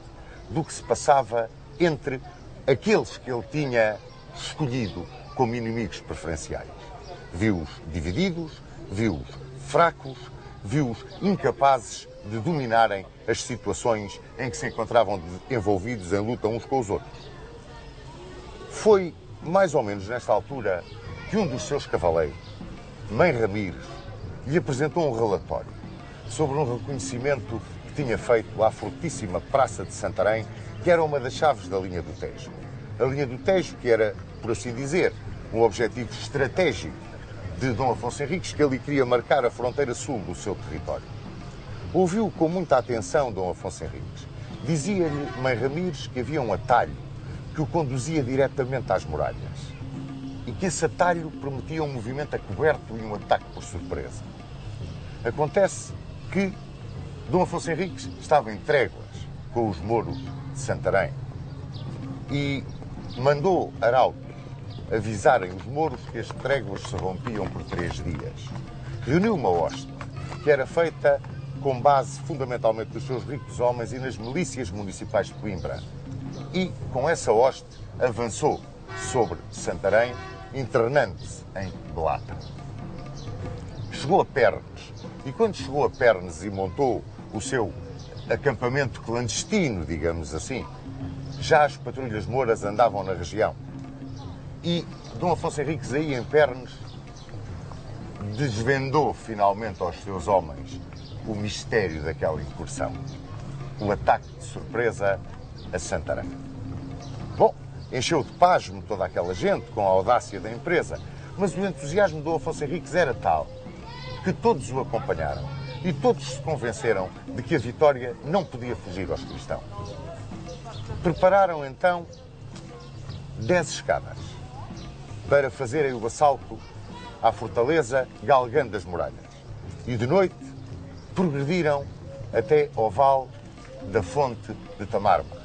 A: do que se passava entre aqueles que ele tinha escolhido como inimigos preferenciais. Viu-os divididos, viu-os fracos, viu-os incapazes de dominarem as situações em que se encontravam envolvidos em luta uns com os outros. Foi mais ou menos nesta altura que um dos seus cavaleiros, Mãe Ramires, lhe apresentou um relatório sobre um reconhecimento que tinha feito à fortíssima Praça de Santarém, que era uma das chaves da linha do Tejo. A linha do Tejo, que era, por assim dizer, um objetivo estratégico de Dom Afonso Henriques, que ele queria marcar a fronteira sul do seu território. Ouviu com muita atenção Dom Afonso Henriques. Dizia-lhe Mãe Ramires que havia um atalho que o conduzia diretamente às muralhas e que esse atalho prometia um movimento a coberto e um ataque por surpresa. Acontece que Dom Afonso Henriques estava em tréguas com os mouros de Santarém e mandou arautos avisarem os mouros que as tréguas se rompiam por 3 dias. Reuniu uma hoste que era feita com base fundamentalmente nos seus ricos homens e nas milícias municipais de Coimbra. E, com essa hoste, avançou sobre Santarém, internando-se em Belata. Chegou a Pernes, e quando chegou a Pernes e montou o seu acampamento clandestino, digamos assim, já as patrulhas mouras andavam na região. E Dom Afonso Henriques, aí em Pernes, desvendou finalmente aos seus homens o mistério daquela incursão. O ataque de surpresa a Santarém. Bom, encheu de pasmo toda aquela gente com a audácia da empresa, mas o entusiasmo de Dom Afonso Henriques era tal que todos o acompanharam e todos se convenceram de que a vitória não podia fugir aos cristãos. Prepararam então 10 escadas para fazerem o assalto à fortaleza, galgando as muralhas. E de noite progrediram até ao vale da Fonte de Tamarma.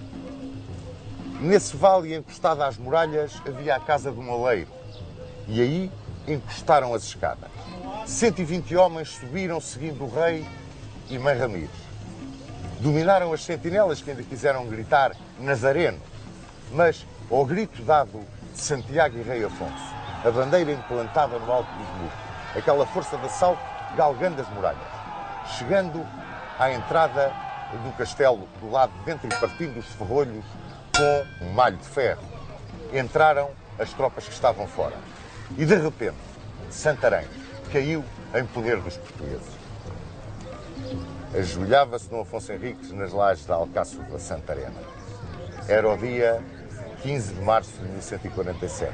A: Nesse vale, encostado às muralhas, havia a casa de um oleiro. E aí encostaram as escadas. 120 homens subiram seguindo o rei e Mãe Ramires. Dominaram as sentinelas que ainda quiseram gritar Nazareno, mas ao grito dado de Santiago e Rei Afonso, a bandeira implantada no alto dos muros, aquela força de assalto galgando as muralhas, chegando à entrada do castelo do lado de dentro e partindo os ferrolhos com um malho de ferro, entraram as tropas que estavam fora. E de repente, Santarém caiu em poder dos portugueses. Ajoelhava-se Dom Afonso Henriques nas lajes da Alcáçova Santarena. Era o dia 15 de março de 1147.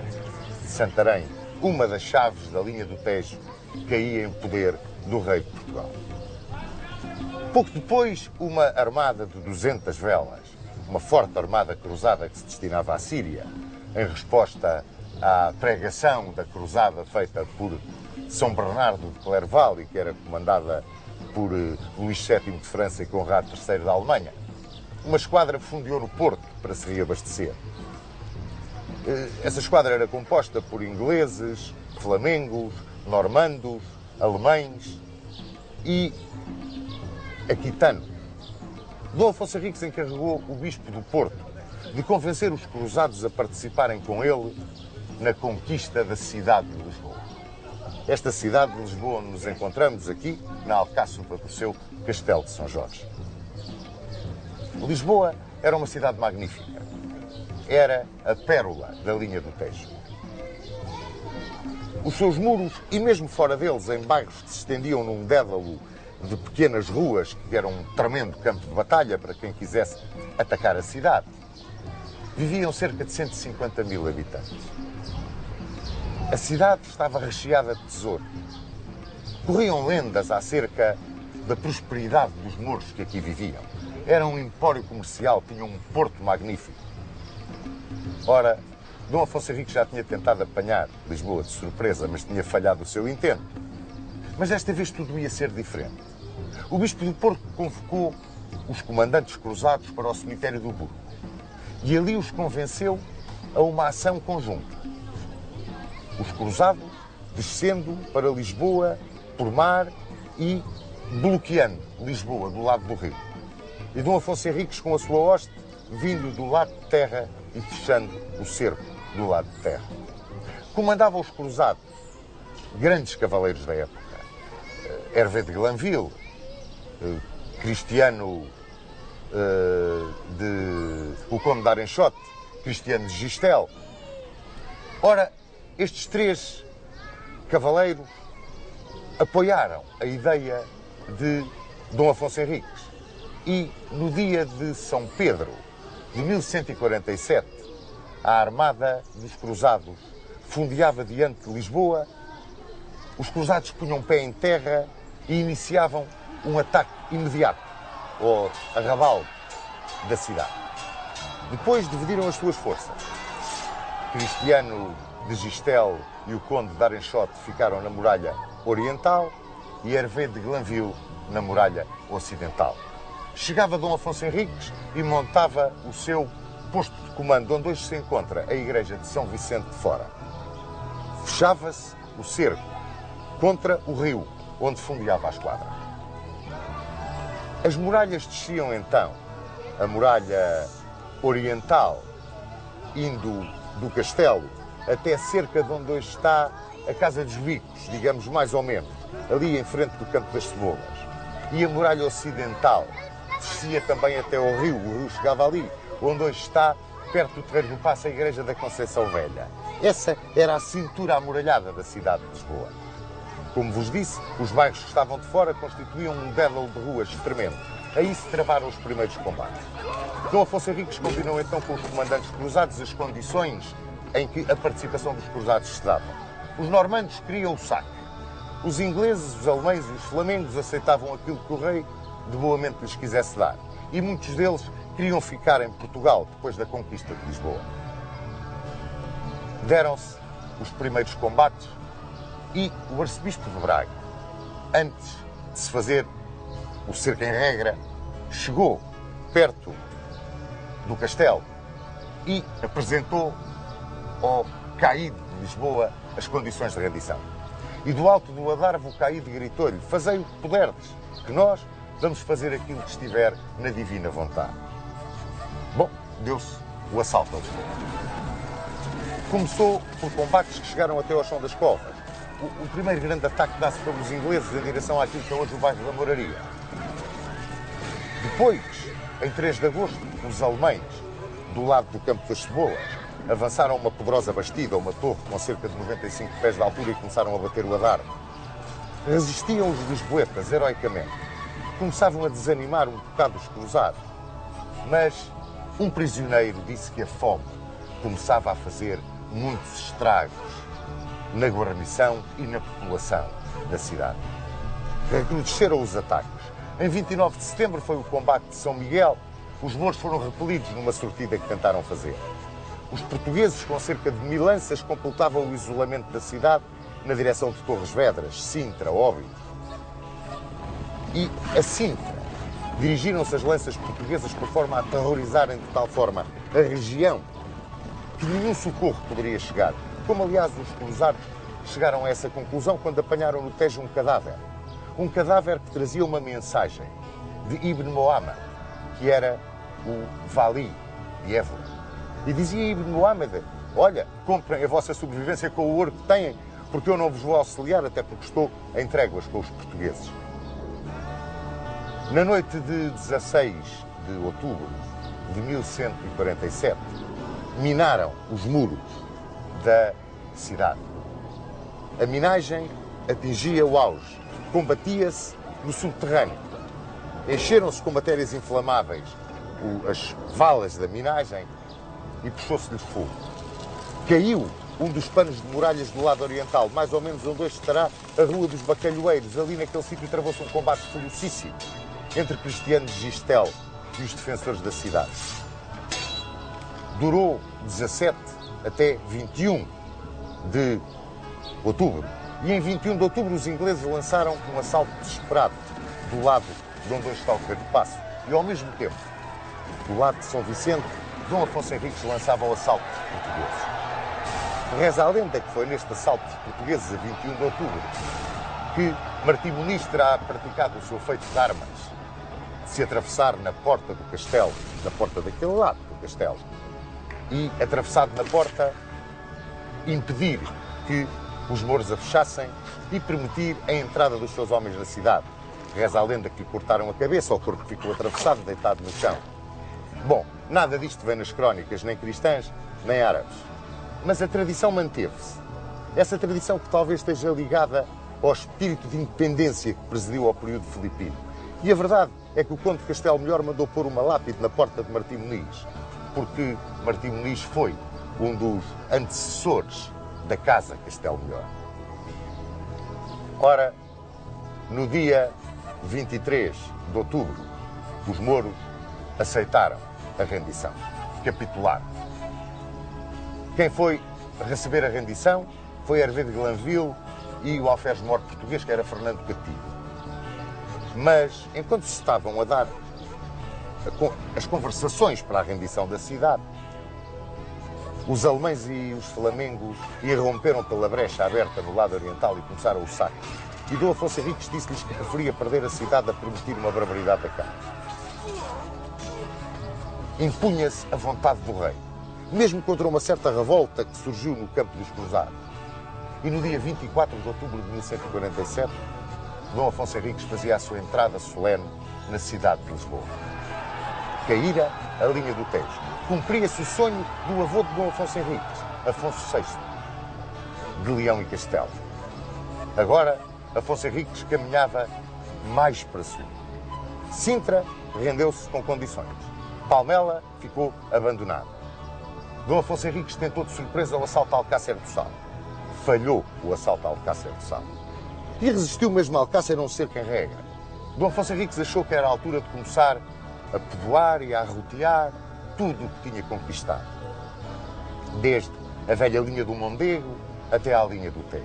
A: Santarém, uma das chaves da linha do Tejo, caía em poder do rei de Portugal. Pouco depois, uma armada de 200 velas, uma forte armada cruzada que se destinava à Síria, em resposta à pregação da cruzada feita por São Bernardo de Clairvaux, que era comandada por Luís VII de França e Conrado III da Alemanha. Uma esquadra fundiu no Porto para se reabastecer. Essa esquadra era composta por ingleses, flamengos, normandos, alemães e aquitanos. Dom Afonso Henriques encarregou o bispo do Porto de convencer os cruzados a participarem com ele na conquista da cidade de Lisboa. Esta cidade de Lisboa onde nos encontramos aqui, na Alcáçova do seu Castelo de São Jorge. Lisboa era uma cidade magnífica. Era a pérola da linha do Tejo. Os seus muros, e mesmo fora deles, em bairros que se estendiam num dédalo de pequenas ruas, que era um tremendo campo de batalha para quem quisesse atacar a cidade, viviam cerca de 150 mil habitantes. A cidade estava recheada de tesouros. Corriam lendas acerca da prosperidade dos mouros que aqui viviam. Era um empório comercial, tinha um porto magnífico. Ora, Dom Afonso Henriques já tinha tentado apanhar Lisboa de surpresa, mas tinha falhado o seu intento. Mas desta vez tudo ia ser diferente. O Bispo do Porto convocou os comandantes cruzados para o cemitério do Burgo e ali os convenceu a uma ação conjunta. Os cruzados descendo para Lisboa por mar e bloqueando Lisboa do lado do rio. E Dom Afonso Henriques com a sua hoste vindo do lado de terra e fechando o cerco do lado de terra. Comandava os cruzados grandes cavaleiros da época. Hervé de Glanville, Cristiano o Conde de Arenchote, Cristiano de Gistel. Ora, estes três cavaleiros apoiaram a ideia de Dom Afonso Henriques e no dia de São Pedro de 1147 a armada dos cruzados fundeava diante de Lisboa, os cruzados punham pé em terra e iniciavam um ataque imediato ao arrabal da cidade. Depois dividiram as suas forças. Cristiano de Gistel e o Conde de Arenchote ficaram na muralha oriental e Hervé de Glanville na muralha ocidental. Chegava Dom Afonso Henriques e montava o seu posto de comando, onde hoje se encontra a igreja de São Vicente de Fora. Fechava-se o cerco contra o rio, onde fundeava a esquadra. As muralhas desciam então, a muralha oriental, indo do castelo até cerca de onde hoje está a Casa dos Bicos, digamos mais ou menos, ali em frente do Campo das Cebolas. E a muralha ocidental descia também até ao rio, o rio chegava ali, onde hoje está, perto do Terreiro do Paço, a igreja da Conceição Velha. Essa era a cintura amuralhada da cidade de Lisboa. Como vos disse, os bairros que estavam de fora constituíam um dédalo de ruas tremendo. Aí se travaram os primeiros combates. Dom Afonso Henriques combinou então com os comandantes cruzados as condições em que a participação dos cruzados se dava. Os normandos queriam o saque. Os ingleses, os alemães e os flamengos aceitavam aquilo que o rei de boa mente lhes quisesse dar. E muitos deles queriam ficar em Portugal depois da conquista de Lisboa. Deram-se os primeiros combates e o arcebispo de Braga, antes de se fazer o cerco em regra, chegou perto do castelo e apresentou ao caído de Lisboa as condições de rendição. E do alto do adarve o caído gritou-lhe: fazei o que puderdes, que nós vamos fazer aquilo que estiver na divina vontade. Bom, deu-se o assalto a Lisboa. Começou por combates que chegaram até ao chão das covas. O primeiro grande ataque dá-se pelos ingleses em direção àquilo que é hoje o bairro da Moraria. Depois, em 3 de agosto, os alemães, do lado do Campo das Cebolas, avançaram uma poderosa bastida, uma torre com cerca de 95 pés de altura e começaram a bater o adarve. Resistiam os lisboetas heroicamente. Começavam a desanimar um bocado os cruzados. Mas um prisioneiro disse que a fome começava a fazer muitos estragos na guarnição e na população da cidade. Recrudesceram os ataques. Em 29 de setembro foi o combate de São Miguel. Os mouros foram repelidos numa sortida que tentaram fazer. Os portugueses, com cerca de 1000 lanças, completavam o isolamento da cidade na direção de Torres Vedras, Sintra, Óbidos. E a Sintra dirigiram-se as lanças portuguesas por forma a aterrorizarem de tal forma a região que nenhum socorro poderia chegar. Como, aliás, os cruzados chegaram a essa conclusão quando apanharam no Tejo um cadáver. Um cadáver que trazia uma mensagem de Ibn Mohammed, que era o Vali de Évora. E dizia Ibn Mohammed: olha, comprem a vossa sobrevivência com o ouro que têm, porque eu não vos vou auxiliar, até porque estou em tréguas com os portugueses. Na noite de 16 de outubro de 1147, minaram os muros da cidade. A minagem atingia o auge, combatia-se no subterrâneo. Encheram-se com matérias inflamáveis as valas da minagem e puxou-se-lhes fogo. Caiu um dos panos de muralhas do lado oriental, mais ou menos onde hoje estará a Rua dos Bacalhoeiros. Ali naquele sítio travou-se um combate ferocíssimo entre cristianos de Gistel e os defensores da cidade. Durou 17 até 21 de outubro. E em 21 de outubro os ingleses lançaram um assalto desesperado do lado de onde hoje está o Correio do Paço. E ao mesmo tempo, do lado de São Vicente, Dom Afonso Henriques lançava o assalto dos portugueses. Reza a lenda que foi neste assalto dos portugueses a 21 de outubro que Martim Muniz terá praticado o seu feito de armas de se atravessar na porta do castelo, na porta daquele lado do castelo, e, atravessado na porta, impedir que os mouros a fechassem e permitir a entrada dos seus homens na cidade. Reza a lenda que lhe cortaram a cabeça, o corpo ficou atravessado, deitado no chão. Bom, nada disto vem nas crónicas, nem cristãs, nem árabes. Mas a tradição manteve-se. Essa tradição que talvez esteja ligada ao espírito de independência que presidiu ao período filipino. E a verdade é que o Conde de Castelo Melhor mandou pôr uma lápide na porta de Martim Muniz, porque Martim Muniz foi um dos antecessores da Casa Castelo Melhor. Ora, no dia 23 de outubro, os mouros aceitaram a rendição, capitularam. Quem foi receber a rendição foi Hervé de Glanville e o alferes-mor português, que era Fernando Cativo. Mas, enquanto se estavam a dar as conversações para a rendição da cidade, os alemães e os flamengos irromperam pela brecha aberta no lado oriental e começaram o saque. E Dom Afonso Henriques disse-lhes que preferia perder a cidade a permitir uma barbaridade daquela. Impunha-se a vontade do rei, mesmo contra uma certa revolta que surgiu no campo dos Cruzados. E no dia 24 de outubro de 1147, Dom Afonso Henriques fazia a sua entrada solene na cidade de Lisboa. Caíra a linha do Tejo. Cumpria-se o sonho do avô de Dom Afonso Henriques, Afonso VI, de Leão e Castelo. Agora, Afonso Henriques caminhava mais para sul. Sintra rendeu-se com condições. Palmela ficou abandonada. Dom Afonso Henriques tentou de surpresa o assalto a Alcácer do Sal. Falhou o assalto a Alcácer do Sal. E resistiu mesmo a Alcácer a um cerco em regra. Dom Afonso Henriques achou que era a altura de começar a povoar e a arrotear tudo o que tinha conquistado. Desde a velha linha do Mondego até à linha do Tejo.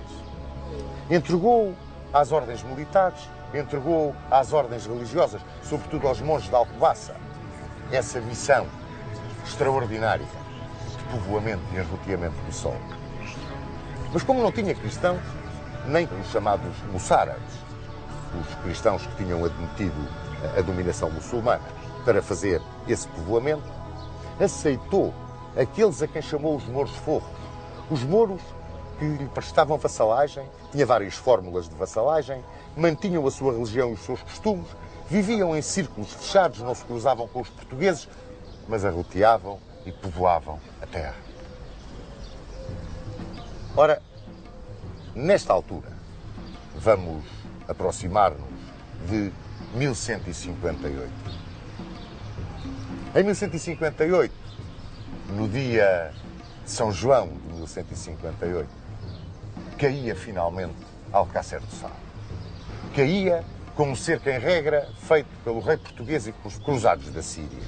A: Entregou às ordens militares, entregou às ordens religiosas, sobretudo aos monges de Alcobaça, essa missão extraordinária de povoamento e arroteamento do sol. Mas como não tinha cristãos, nem os chamados moçárabes, os cristãos que tinham admitido a dominação muçulmana para fazer esse povoamento, aceitou aqueles a quem chamou os mouros forros. Os mouros que lhe prestavam vassalagem, tinha várias fórmulas de vassalagem, mantinham a sua religião e os seus costumes, viviam em círculos fechados, não se cruzavam com os portugueses, mas arroteavam e povoavam a terra. Ora, nesta altura, vamos aproximar-nos de 1158. Em 1158, no dia de São João de 1158, caía finalmente Alcácer do Sal. Caía com um cerco em regra feito pelo rei português e pelos cruzados da Síria,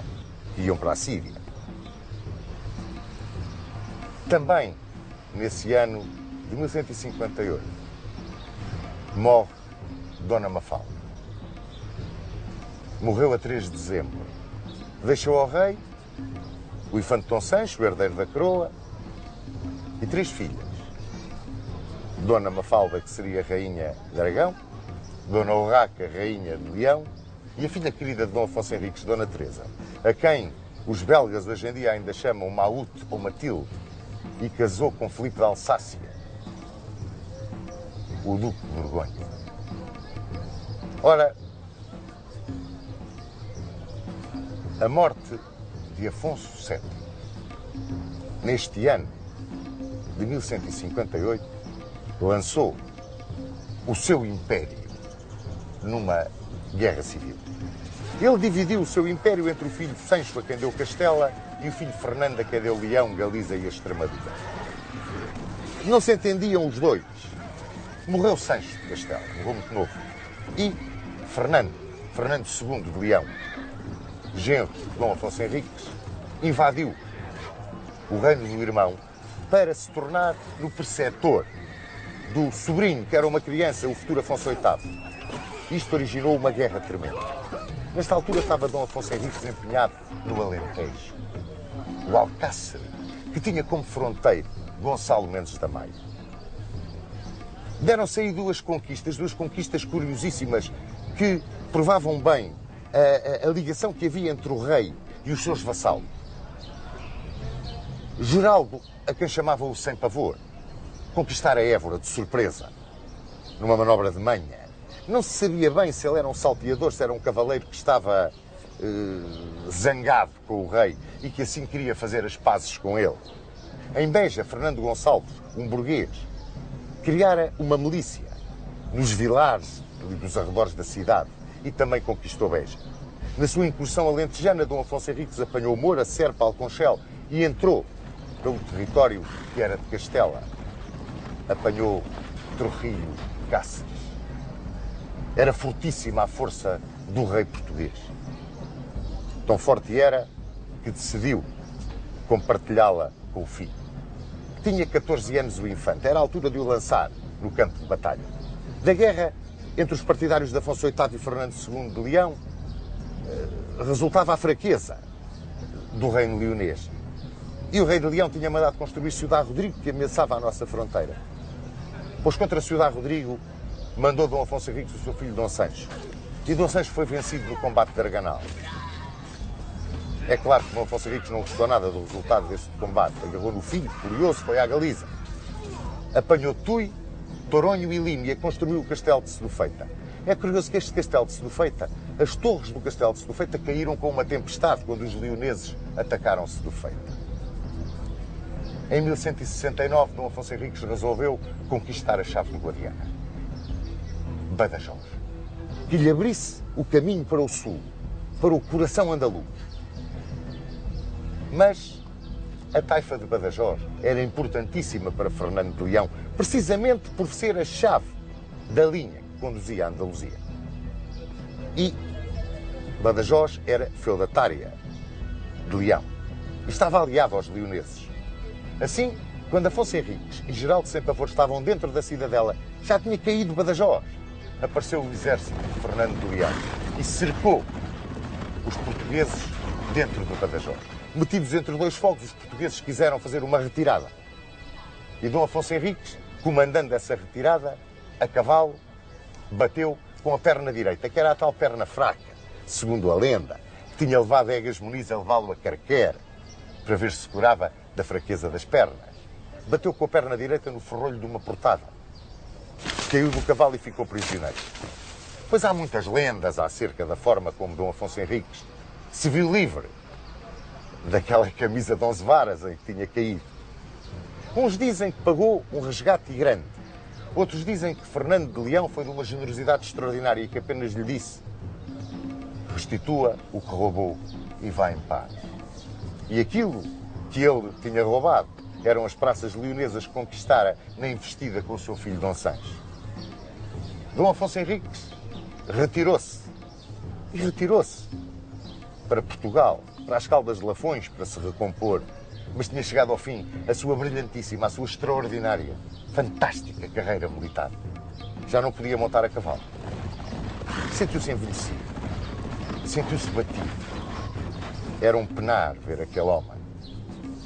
A: que iam para a Síria. Também, nesse ano de 1158, morre Dona Mafalda. Morreu a 3 de dezembro. Deixou ao rei o infante Dom Sancho, o herdeiro da coroa, e 3 filhas. Dona Mafalda, que seria rainha de Aragão, Dona Urraca, rainha de Leão, e a filha querida de Dom Afonso Henriques, Dona Teresa, a quem os belgas hoje em dia ainda chamam Maute ou Matilde, e casou com Filipe de Alsácia, o Duque de Borgonha. Ora, a morte de Afonso VII, neste ano de 1158, lançou o seu império numa guerra civil. Ele dividiu o seu império entre o filho Sancho, a quem deu Castela, e o filho Fernando, a quem deu Leão, Galiza e a Extremadura. Não se entendiam os dois. Morreu Sancho de Castela, morreu muito novo. E Fernando II de Leão, genro de Dom Afonso Henriques, invadiu o reino do irmão para se tornar no preceptor do sobrinho, que era uma criança, o futuro Afonso VIII. Isto originou uma guerra tremenda. Nesta altura estava Dom Afonso Henriques empenhado no Alentejo, o Alcácer, que tinha como fronteiro Gonçalo Mendes da Maia. Deram-se aí duas conquistas curiosíssimas, que provavam bem a ligação que havia entre o rei e os seus vassalos. Geraldo, a quem chamava o Sem Pavor, conquistara Évora de surpresa, numa manobra de manha. Não se sabia bem se ele era um salteador, se era um cavaleiro que estava zangado com o rei e que assim queria fazer as pazes com ele. Em Beja, Fernando Gonçalves, um burguês, criara uma milícia nos vilares e nos arredores da cidade e também conquistou Beja. Na sua incursão alentejana, Dom Afonso Henriques apanhou Moura, Serpa, Alconchel e entrou pelo território que era de Castela. Apanhou Trujillo, Cáceres. Era fortíssima a força do rei português. Tão forte era que decidiu compartilhá-la com o filho. Tinha 14 anos o infante, era a altura de o lançar no campo de batalha. Da guerra entre os partidários de Afonso VIII e Fernando II de Leão resultava a fraqueza do reino leonês. E o rei de Leão tinha mandado construir Ciudad Rodrigo, que ameaçava a nossa fronteira. Pois contra Ciudad Rodrigo mandou Dom Afonso Henriques o seu filho Dom Sancho. E Dom Sancho foi vencido no combate de Arganal. É claro que Dom Afonso Henriques não gostou nada do resultado desse combate. Agarrou no filho, furioso, foi à Galiza. Apanhou Tui, Toronho e Límia e construiu o castelo de Sedufeita. É curioso que este castelo de Sedufeita, as torres do castelo de Sedufeita caíram com uma tempestade quando os leoneses atacaram Sedufeita. Em 1169, Dom Afonso Henriques resolveu conquistar a chave do Guadiana, Badajoz, que lhe abrisse o caminho para o sul, para o coração andaluz. Mas a taifa de Badajoz era importantíssima para Fernando de Leão, precisamente por ser a chave da linha que conduzia a Andaluzia. E Badajoz era feudatária de Leão e estava aliado aos leoneses. Assim, quando Afonso Henriques e Geraldo Sem Pavor estavam dentro da cidadela, já tinha caído Badajoz. Apareceu o exército de Fernando de Leão e cercou os portugueses dentro do Badajoz. Metidos entre dois fogos, os portugueses quiseram fazer uma retirada. E Dom Afonso Henriques, comandando essa retirada, a cavalo, bateu com a perna direita, que era a tal perna fraca, segundo a lenda, que tinha levado Egas Muniz a levá-lo a Carquer, para ver se curava da fraqueza das pernas. Bateu com a perna direita no ferrolho de uma portada. Caiu do cavalo e ficou prisioneiro. Pois há muitas lendas acerca da forma como Dom Afonso Henriques se viu livre daquela camisa de 11 varas em que tinha caído. Uns dizem que pagou um resgate grande. Outros dizem que Fernando de Leão foi de uma generosidade extraordinária e que apenas lhe disse: restitua o que roubou e vá em paz. E aquilo que ele tinha roubado eram as praças leonesas que conquistara na investida com o seu filho Dom Sancho. Dom Afonso Henriques retirou-se. E retirou-se para Portugal, para as Caldas de Lafões, para se recompor. Mas tinha chegado ao fim a sua brilhantíssima, a sua extraordinária, fantástica carreira militar. Já não podia montar a cavalo. Sentiu-se envelhecido. Sentiu-se batido. Era um penar ver aquele homem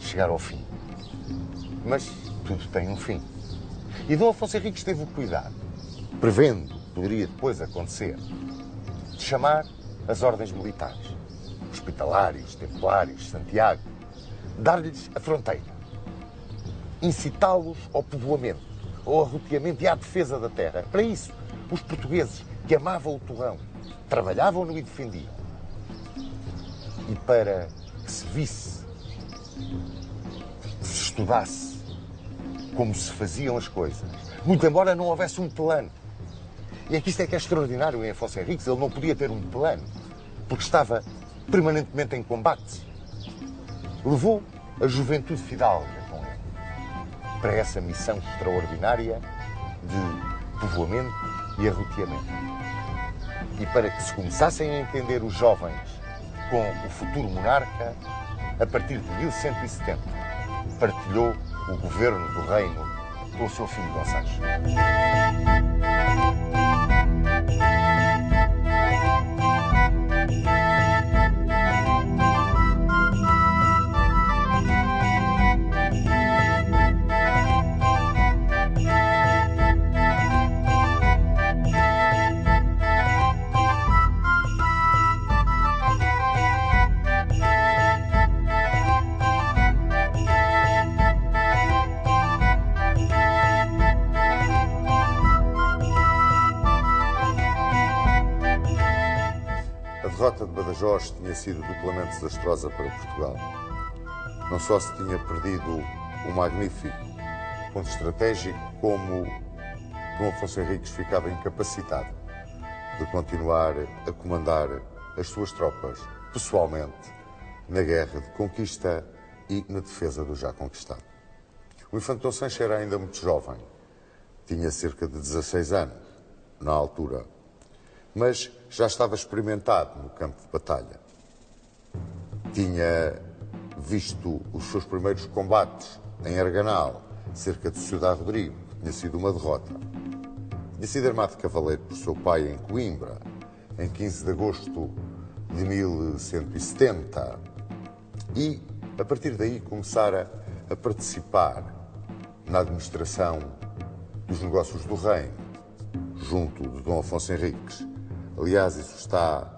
A: chegar ao fim. Mas tudo tem um fim. E Dom Afonso Henriques teve o cuidado, prevendo o que poderia depois acontecer, de chamar as ordens militares, hospitalários, templários, Santiago, dar-lhes a fronteira, incitá-los ao povoamento, ao arroteamento e à defesa da terra. Para isso, os portugueses que amavam o torrão, trabalhavam-no e defendiam. E para que se visse, se estudasse como se faziam as coisas, muito embora não houvesse um plano. E é que isto é que é extraordinário em Afonso Henriques, ele não podia ter um plano, porque estava permanentemente em combate. Levou a juventude fidalga com ele. para essa missão extraordinária de povoamento e arroteamento. E para que se começassem a entender os jovens com o futuro monarca, a partir de 1170, partilhou o governo do reino com o seu filho Dom Sancho. A derrota de Badajoz tinha sido duplamente desastrosa para Portugal. Não só se tinha perdido um magnífico ponto estratégico, como Dom Afonso Henriques ficava incapacitado de continuar a comandar as suas tropas pessoalmente na guerra de conquista e na defesa do já conquistado. O infante Dom Sancho era ainda muito jovem, tinha cerca de 16 anos na altura, mas já estava experimentado no campo de batalha. Tinha visto os seus primeiros combates em Arganal, cerca de Ciudad Rodrigo, que tinha sido uma derrota. Tinha sido armado de cavaleiro por seu pai em Coimbra, em 15 de agosto de 1170, e, a partir daí, começara a participar na administração dos negócios do reino, junto de Dom Afonso Henriques. Aliás, isso está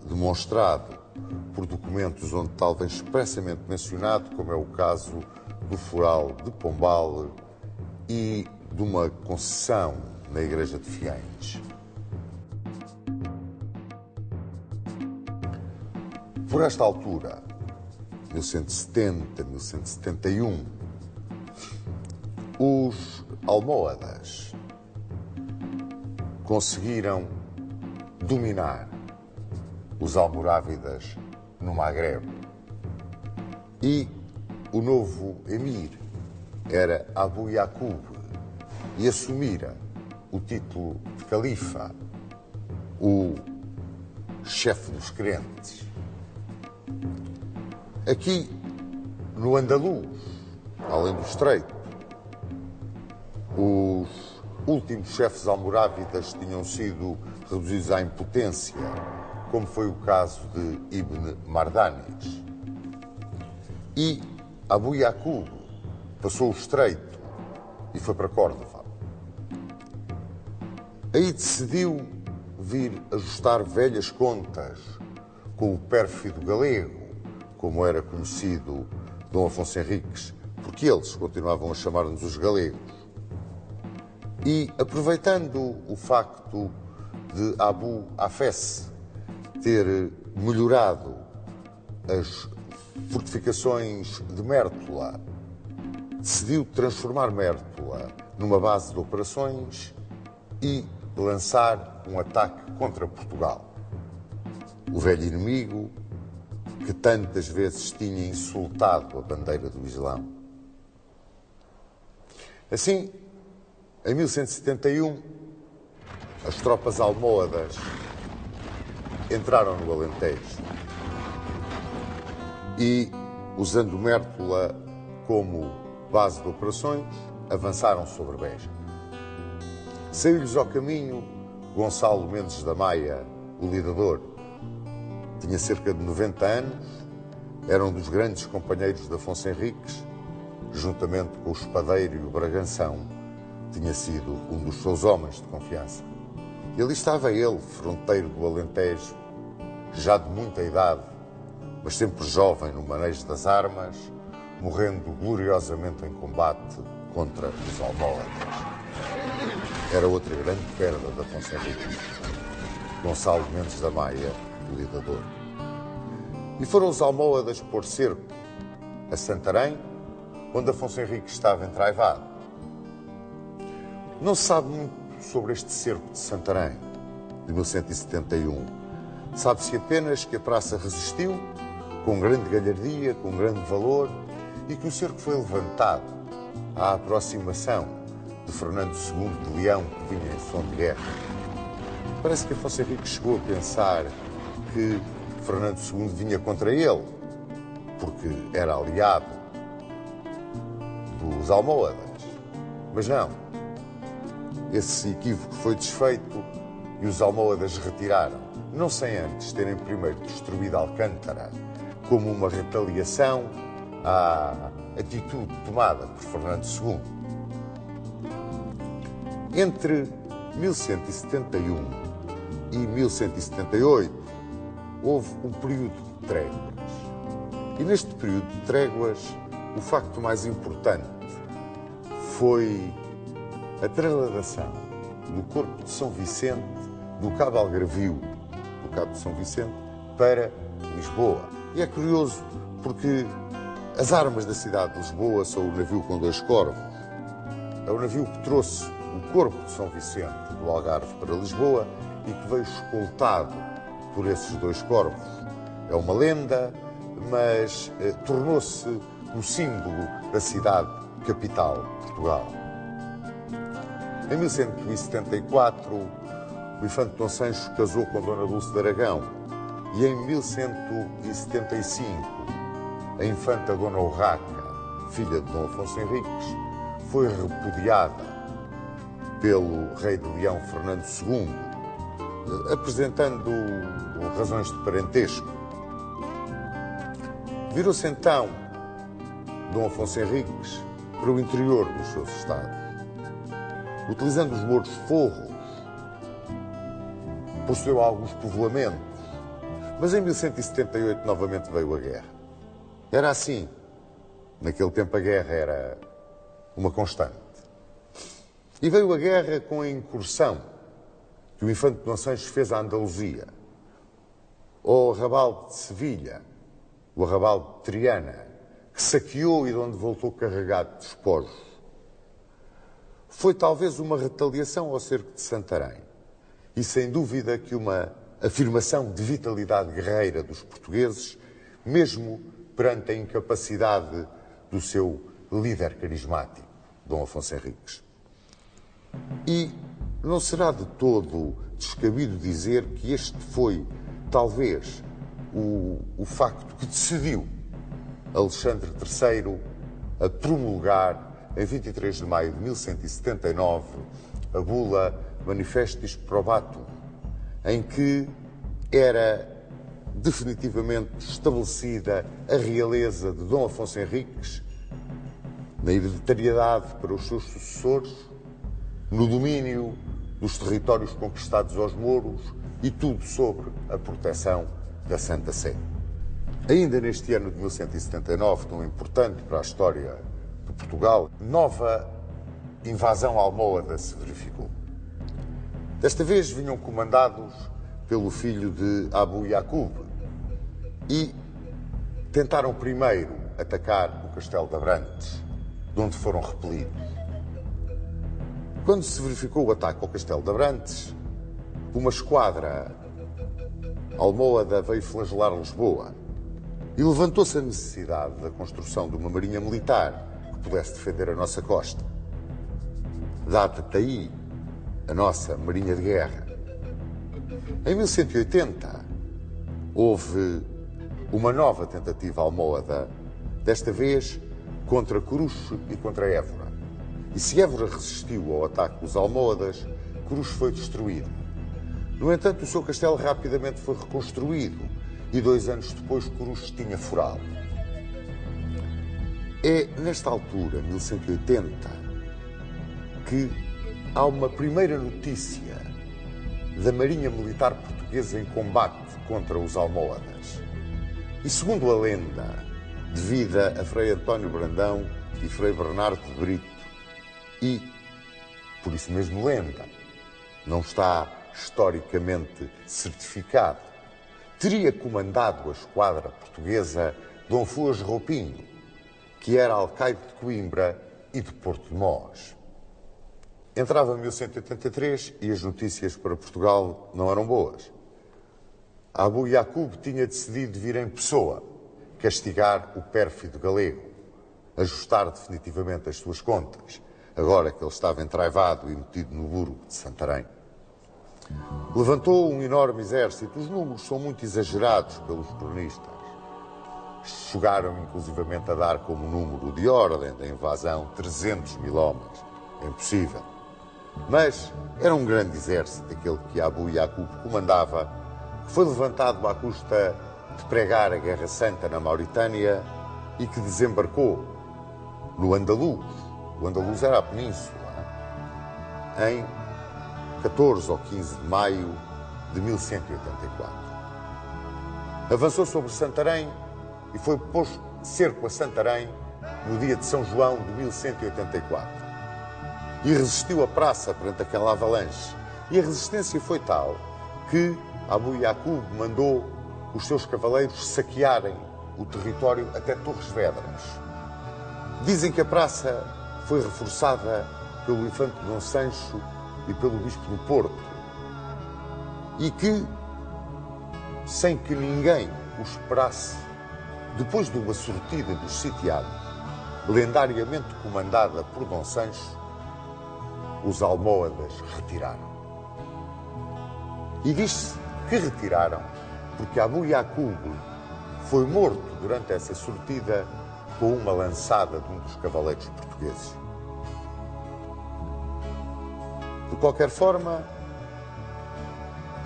A: demonstrado por documentos onde tal vem expressamente mencionado, como é o caso do Foral de Pombal e de uma concessão na Igreja de Fiães. Por esta altura, 1170, 1171, os almohadas conseguiram dominar os almorávidas no Magreb. E o novo emir era Abu Yaqub e assumira o título de califa, o chefe dos crentes. Aqui, no Andaluz, além do Estreito, os últimos chefes almorávidas tinham sido reduzidos à impotência, como foi o caso de Ibn Mardanis. E Abu Yaqub passou o Estreito e foi para Córdoba. Aí decidiu vir ajustar velhas contas com o pérfido galego, como era conhecido Dom Afonso Henriques, porque eles continuavam a chamar-nos os galegos. E, aproveitando o facto de Abu Hafes ter melhorado as fortificações de Mértola, decidiu transformar Mértola numa base de operações e lançar um ataque contra Portugal. O velho inimigo que tantas vezes tinha insultado a bandeira do Islão. Assim, em 1171, as tropas almohadas entraram no Alentejo e, usando Mértola como base de operações, avançaram sobre Beja. Saiu-lhes ao caminho Gonçalo Mendes da Maia, o lidador. Tinha cerca de 90 anos, era um dos grandes companheiros de Afonso Henriques, juntamente com o espadeiro e o Braganção, tinha sido um dos seus homens de confiança. E ali estava ele, fronteiro do Alentejo, já de muita idade, mas sempre jovem no manejo das armas, morrendo gloriosamente em combate contra os almohadas. Era outra grande perda de Afonso Henriques, Gonçalo Mendes da Maia, o lidador. E foram os almohadas pôr cerco a Santarém, onde Afonso Henriques estava entraivado. Não se sabe muito sobre este cerco de Santarém, de 1171. Sabe-se apenas que a praça resistiu, com grande galhardia, com grande valor, e que o cerco foi levantado à aproximação de Fernando II de Leão, que vinha em som de guerra. Parece que Afonso Henriques chegou a pensar que Fernando II vinha contra ele, porque era aliado dos almohadas. Mas não. Esse equívoco foi desfeito e os almohadas retiraram, não sem antes terem primeiro destruído Alcântara, como uma retaliação à atitude tomada por Fernando II. Entre 1171 e 1178 houve um período de tréguas. E neste período de tréguas, o facto mais importante foi a trasladação do corpo de São Vicente do Cabo Algarvio, do Cabo de São Vicente, para Lisboa. E é curioso porque as armas da cidade de Lisboa são o navio com 2 corvos. É o navio que trouxe o corpo de São Vicente do Algarve para Lisboa e que veio escoltado por esses 2 corvos. É uma lenda, mas tornou-se o símbolo da cidade capital de Portugal. Em 1174, o infante Dom Sancho casou com Dona Dulce de Aragão e em 1175, a infanta Dona Urraca, filha de Dom Afonso Henriques, foi repudiada pelo rei de Leão Fernando II, apresentando razões de parentesco. Virou-se então Dom Afonso Henriques para o interior dos seus estados, utilizando os mouros forros, possuiu alguns povoamentos, mas em 1178 novamente veio a guerra. Era assim. Naquele tempo a guerra era uma constante. E veio a guerra com a incursão que o infante Dom Sancho fez à Andaluzia, ao arrabal de Sevilha, o arrabal de Triana, que saqueou e de onde voltou carregado de despojos. Foi talvez uma retaliação ao cerco de Santarém e, sem dúvida, que uma afirmação de vitalidade guerreira dos portugueses, mesmo perante a incapacidade do seu líder carismático, Dom Afonso Henriques. E não será de todo descabido dizer que este foi, talvez, o facto que decidiu Alexandre III a promulgar, em 23 de maio de 1179, a bula Manifestis Probatum, em que era definitivamente estabelecida a realeza de Dom Afonso Henriques na hereditariedade para os seus sucessores, no domínio dos territórios conquistados aos mouros e tudo sobre a proteção da Santa Sé. Ainda neste ano de 1179, tão importante para a história de Portugal, nova invasão almohada se verificou. Desta vez vinham comandados pelo filho de Abu Yaqub e tentaram primeiro atacar o Castelo de Abrantes, de onde foram repelidos. Quando se verificou o ataque ao Castelo de Abrantes, uma esquadra almohada veio flagelar Lisboa e levantou-se a necessidade da construção de uma marinha militar que pudesse defender a nossa costa. Data daí a nossa Marinha de Guerra. Em 1180, houve uma nova tentativa almohada, desta vez contra Coruche e contra Évora. E se Évora resistiu ao ataque dos almohadas, Coruche foi destruído. No entanto, o seu castelo rapidamente foi reconstruído e 2 anos depois Coruche tinha forado. É nesta altura, 1180, que há uma primeira notícia da Marinha Militar Portuguesa em combate contra os almohadas. E segundo a lenda, devida a Frei António Brandão e Frei Bernardo de Brito, e, por isso mesmo lenda, não está historicamente certificado, teria comandado a esquadra portuguesa Dom Fuas Roupinho, que era alcaide de Coimbra e de Porto de Mós. Entrava 1183 e as notícias para Portugal não eram boas. Abu Yaqub tinha decidido vir em pessoa castigar o pérfido galego. ajustar definitivamente as suas contas, agora que ele estava entraivado e metido no burgo de Santarém. Levantou um enorme exército. Os números são muito exagerados pelos cronistas. Chegaram inclusivamente a dar como número de ordem da invasão 300 mil homens. É impossível. Mas era um grande exército, aquele que Abu Yaqub comandava, que foi levantado à custa de pregar a Guerra Santa na Mauritânia e que desembarcou no Andaluz. O Andaluz era a península, em 14 ou 15 de maio de 1184. Avançou sobre Santarém e foi posto cerco a Santarém no dia de São João de 1184. E resistiu a praça perante aquela avalanche. E a resistência foi tal que Abu Yaqub mandou os seus cavaleiros saquearem o território até Torres Vedras. Dizem que a praça foi reforçada pelo infante Dom Sancho e pelo bispo do Porto, e que, sem que ninguém o esperasse, depois de uma sortida dos sitiados, lendariamente comandada por Dom Sancho, os almohadas retiraram. E diz-se que retiraram porque Abu Yaqub foi morto durante essa sortida com uma lançada de um dos cavaleiros portugueses. De qualquer forma,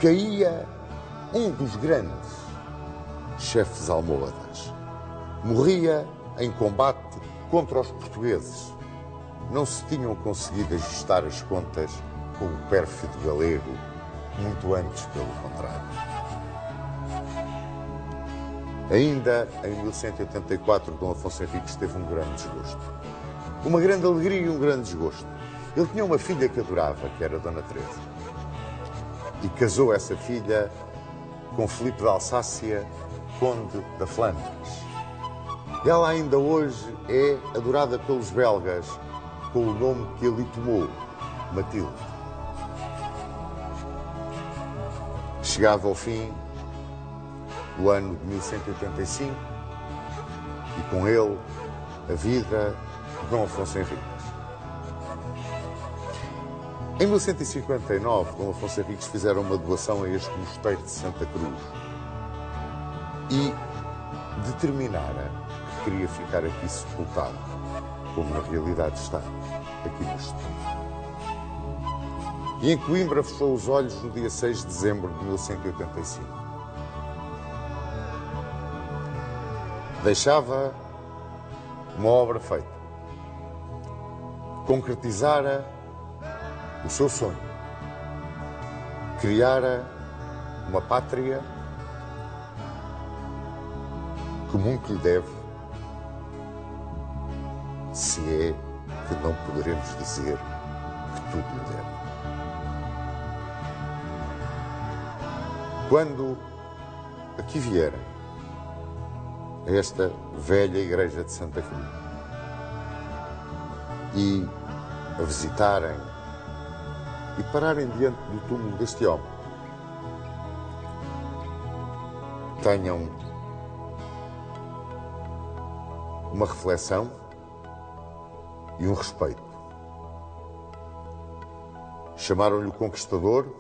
A: caía um dos grandes chefes almohadas. Morria em combate contra os portugueses. Não se tinham conseguido ajustar as contas com o pérfido galego, muito antes, pelo contrário. Ainda em 1184, Dom Afonso Henriques teve um grande desgosto. Uma grande alegria e um grande desgosto. Ele tinha uma filha que adorava, que era Dona Teresa. E casou essa filha com Filipe de Alsácia, conde da Flandres. Ela ainda hoje é adorada pelos belgas com o nome que ele tomou, Matilde. Chegava ao fim o ano de 1185 e com ele a vida de Dom Afonso Henriques. Em 1159, Dom Afonso Henriques fizeram uma doação a este mosteiro de Santa Cruz e determinara que queria ficar aqui sepultado, como na realidade está, aqui neste ponto. E em Coimbra fechou os olhos no dia 6 de dezembro de 1185. Deixava uma obra feita. Concretizara o seu sonho. Criara uma pátria que muito lhe deve, se é que não poderemos dizer que tudo lhe deve. Quando aqui vierem a esta velha igreja de Santa Cruz e a visitarem e pararem diante do túmulo deste homem, tenham uma reflexão e um respeito. Chamaram-lhe o Conquistador,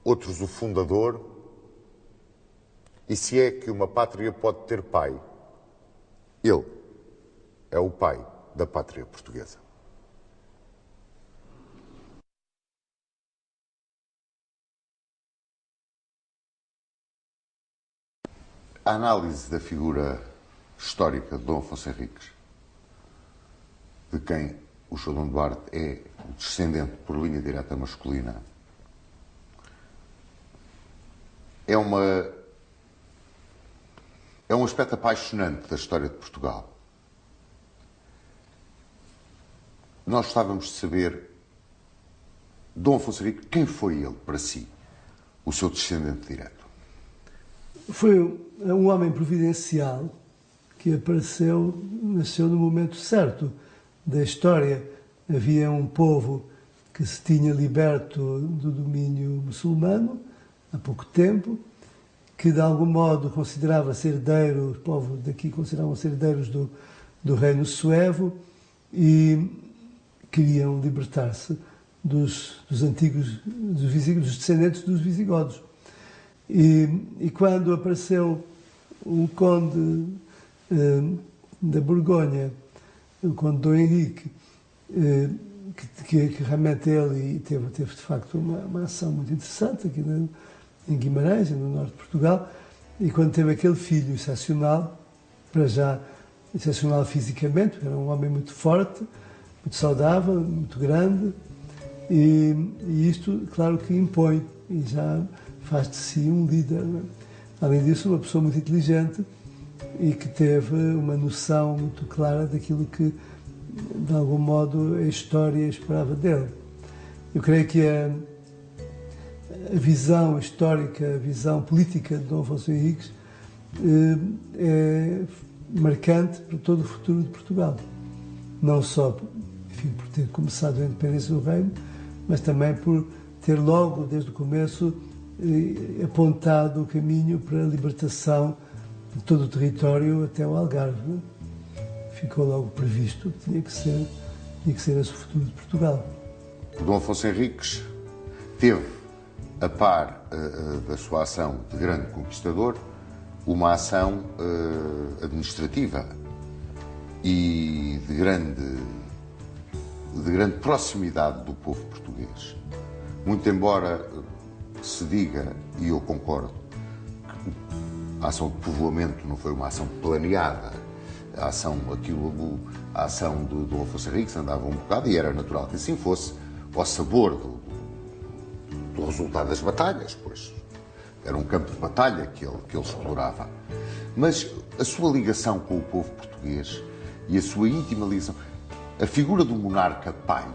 A: outros o Fundador, e se é que uma pátria pode ter pai, ele é o pai da pátria portuguesa. A análise da figura histórica de Dom Afonso Henriques, de quem o João Duarte é o descendente por linha direta masculina, é um aspecto apaixonante da história de Portugal. Nós gostávamos de saber, Dom Afonso Henriques, quem foi ele para si, o seu descendente direto?
B: Foi um homem providencial que nasceu no momento certo da história. Havia um povo que se tinha liberto do domínio muçulmano há pouco tempo, que de algum modo considerava-se herdeiro, os povos daqui consideravam-se herdeiros do do reino suevo e queriam libertar-se dos antigos, dos descendentes dos visigodos. E quando apareceu um conde da Borgonha, o conde Dom Henrique, que realmente ele teve de facto uma ação muito interessante aqui em Guimarães, no norte de Portugal, e quando teve aquele filho excepcional, para já excepcional fisicamente, era um homem muito forte, muito saudável, muito grande, e isto, claro que impõe, e já faz de si um líder. Além disso, uma pessoa muito inteligente e que teve uma noção muito clara daquilo que, de algum modo, a história esperava dele. Eu creio que a visão histórica, a visão política de Dom Afonso Henriques é marcante para todo o futuro de Portugal. Não só, enfim, por ter começado a independência do reino, mas também por ter logo, desde o começo, apontado o caminho para a libertação de todo o território até o Algarve. Ficou logo previsto que tinha que ser esse o futuro de Portugal.
A: O Dom Afonso Henriques teve, a par da sua ação de grande conquistador, uma ação administrativa e de grande proximidade do povo português. Muito embora se diga, e eu concordo, que a ação de povoamento não foi uma ação planeada, a ação do Dom Afonso Henriques andava um bocado, e era natural que assim fosse, ao sabor do resultado das batalhas, pois era um campo de batalha que ele explorava. Mas a sua ligação com o povo português e a sua íntima ligação, a figura do monarca pai,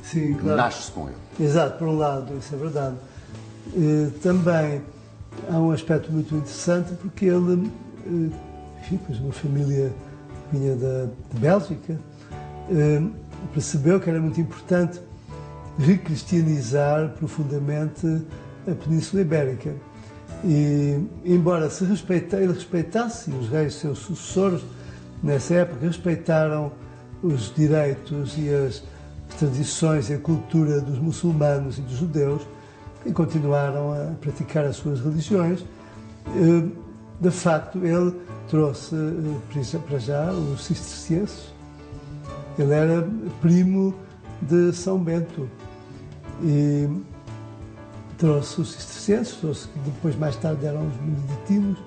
B: sim, claro,
A: nasce com ele.
B: Exato, por um lado, isso é verdade. Também há um aspecto muito interessante, porque ele, enfim, pois uma família vinha de Bélgica, percebeu que era muito importante recristianizar profundamente a Península Ibérica. E, embora ele respeitasse, os reis, seus sucessores, nessa época, respeitaram os direitos e as tradições e a cultura dos muçulmanos e dos judeus, e continuaram a praticar as suas religiões. De facto, ele trouxe para já os cistercienses. Ele era primo de São Bento e trouxe os cistercienses, que depois, mais tarde, eram os beneditinos,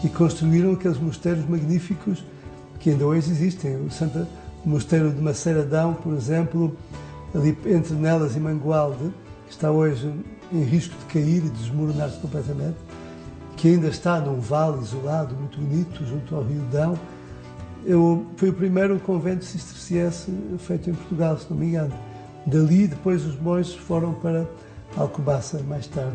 B: e construíram aqueles mosteiros magníficos que ainda hoje existem. O mosteiro de Maceiradão, por exemplo, ali entre Nelas e Mangualde, que está hoje em risco de cair e de desmoronar-se completamente, que ainda está num vale isolado, muito bonito, junto ao Rio Dão. Foi o primeiro convento cisterciense feito em Portugal, se não me engano. Dali, depois, os monges foram para Alcobaça, mais tarde.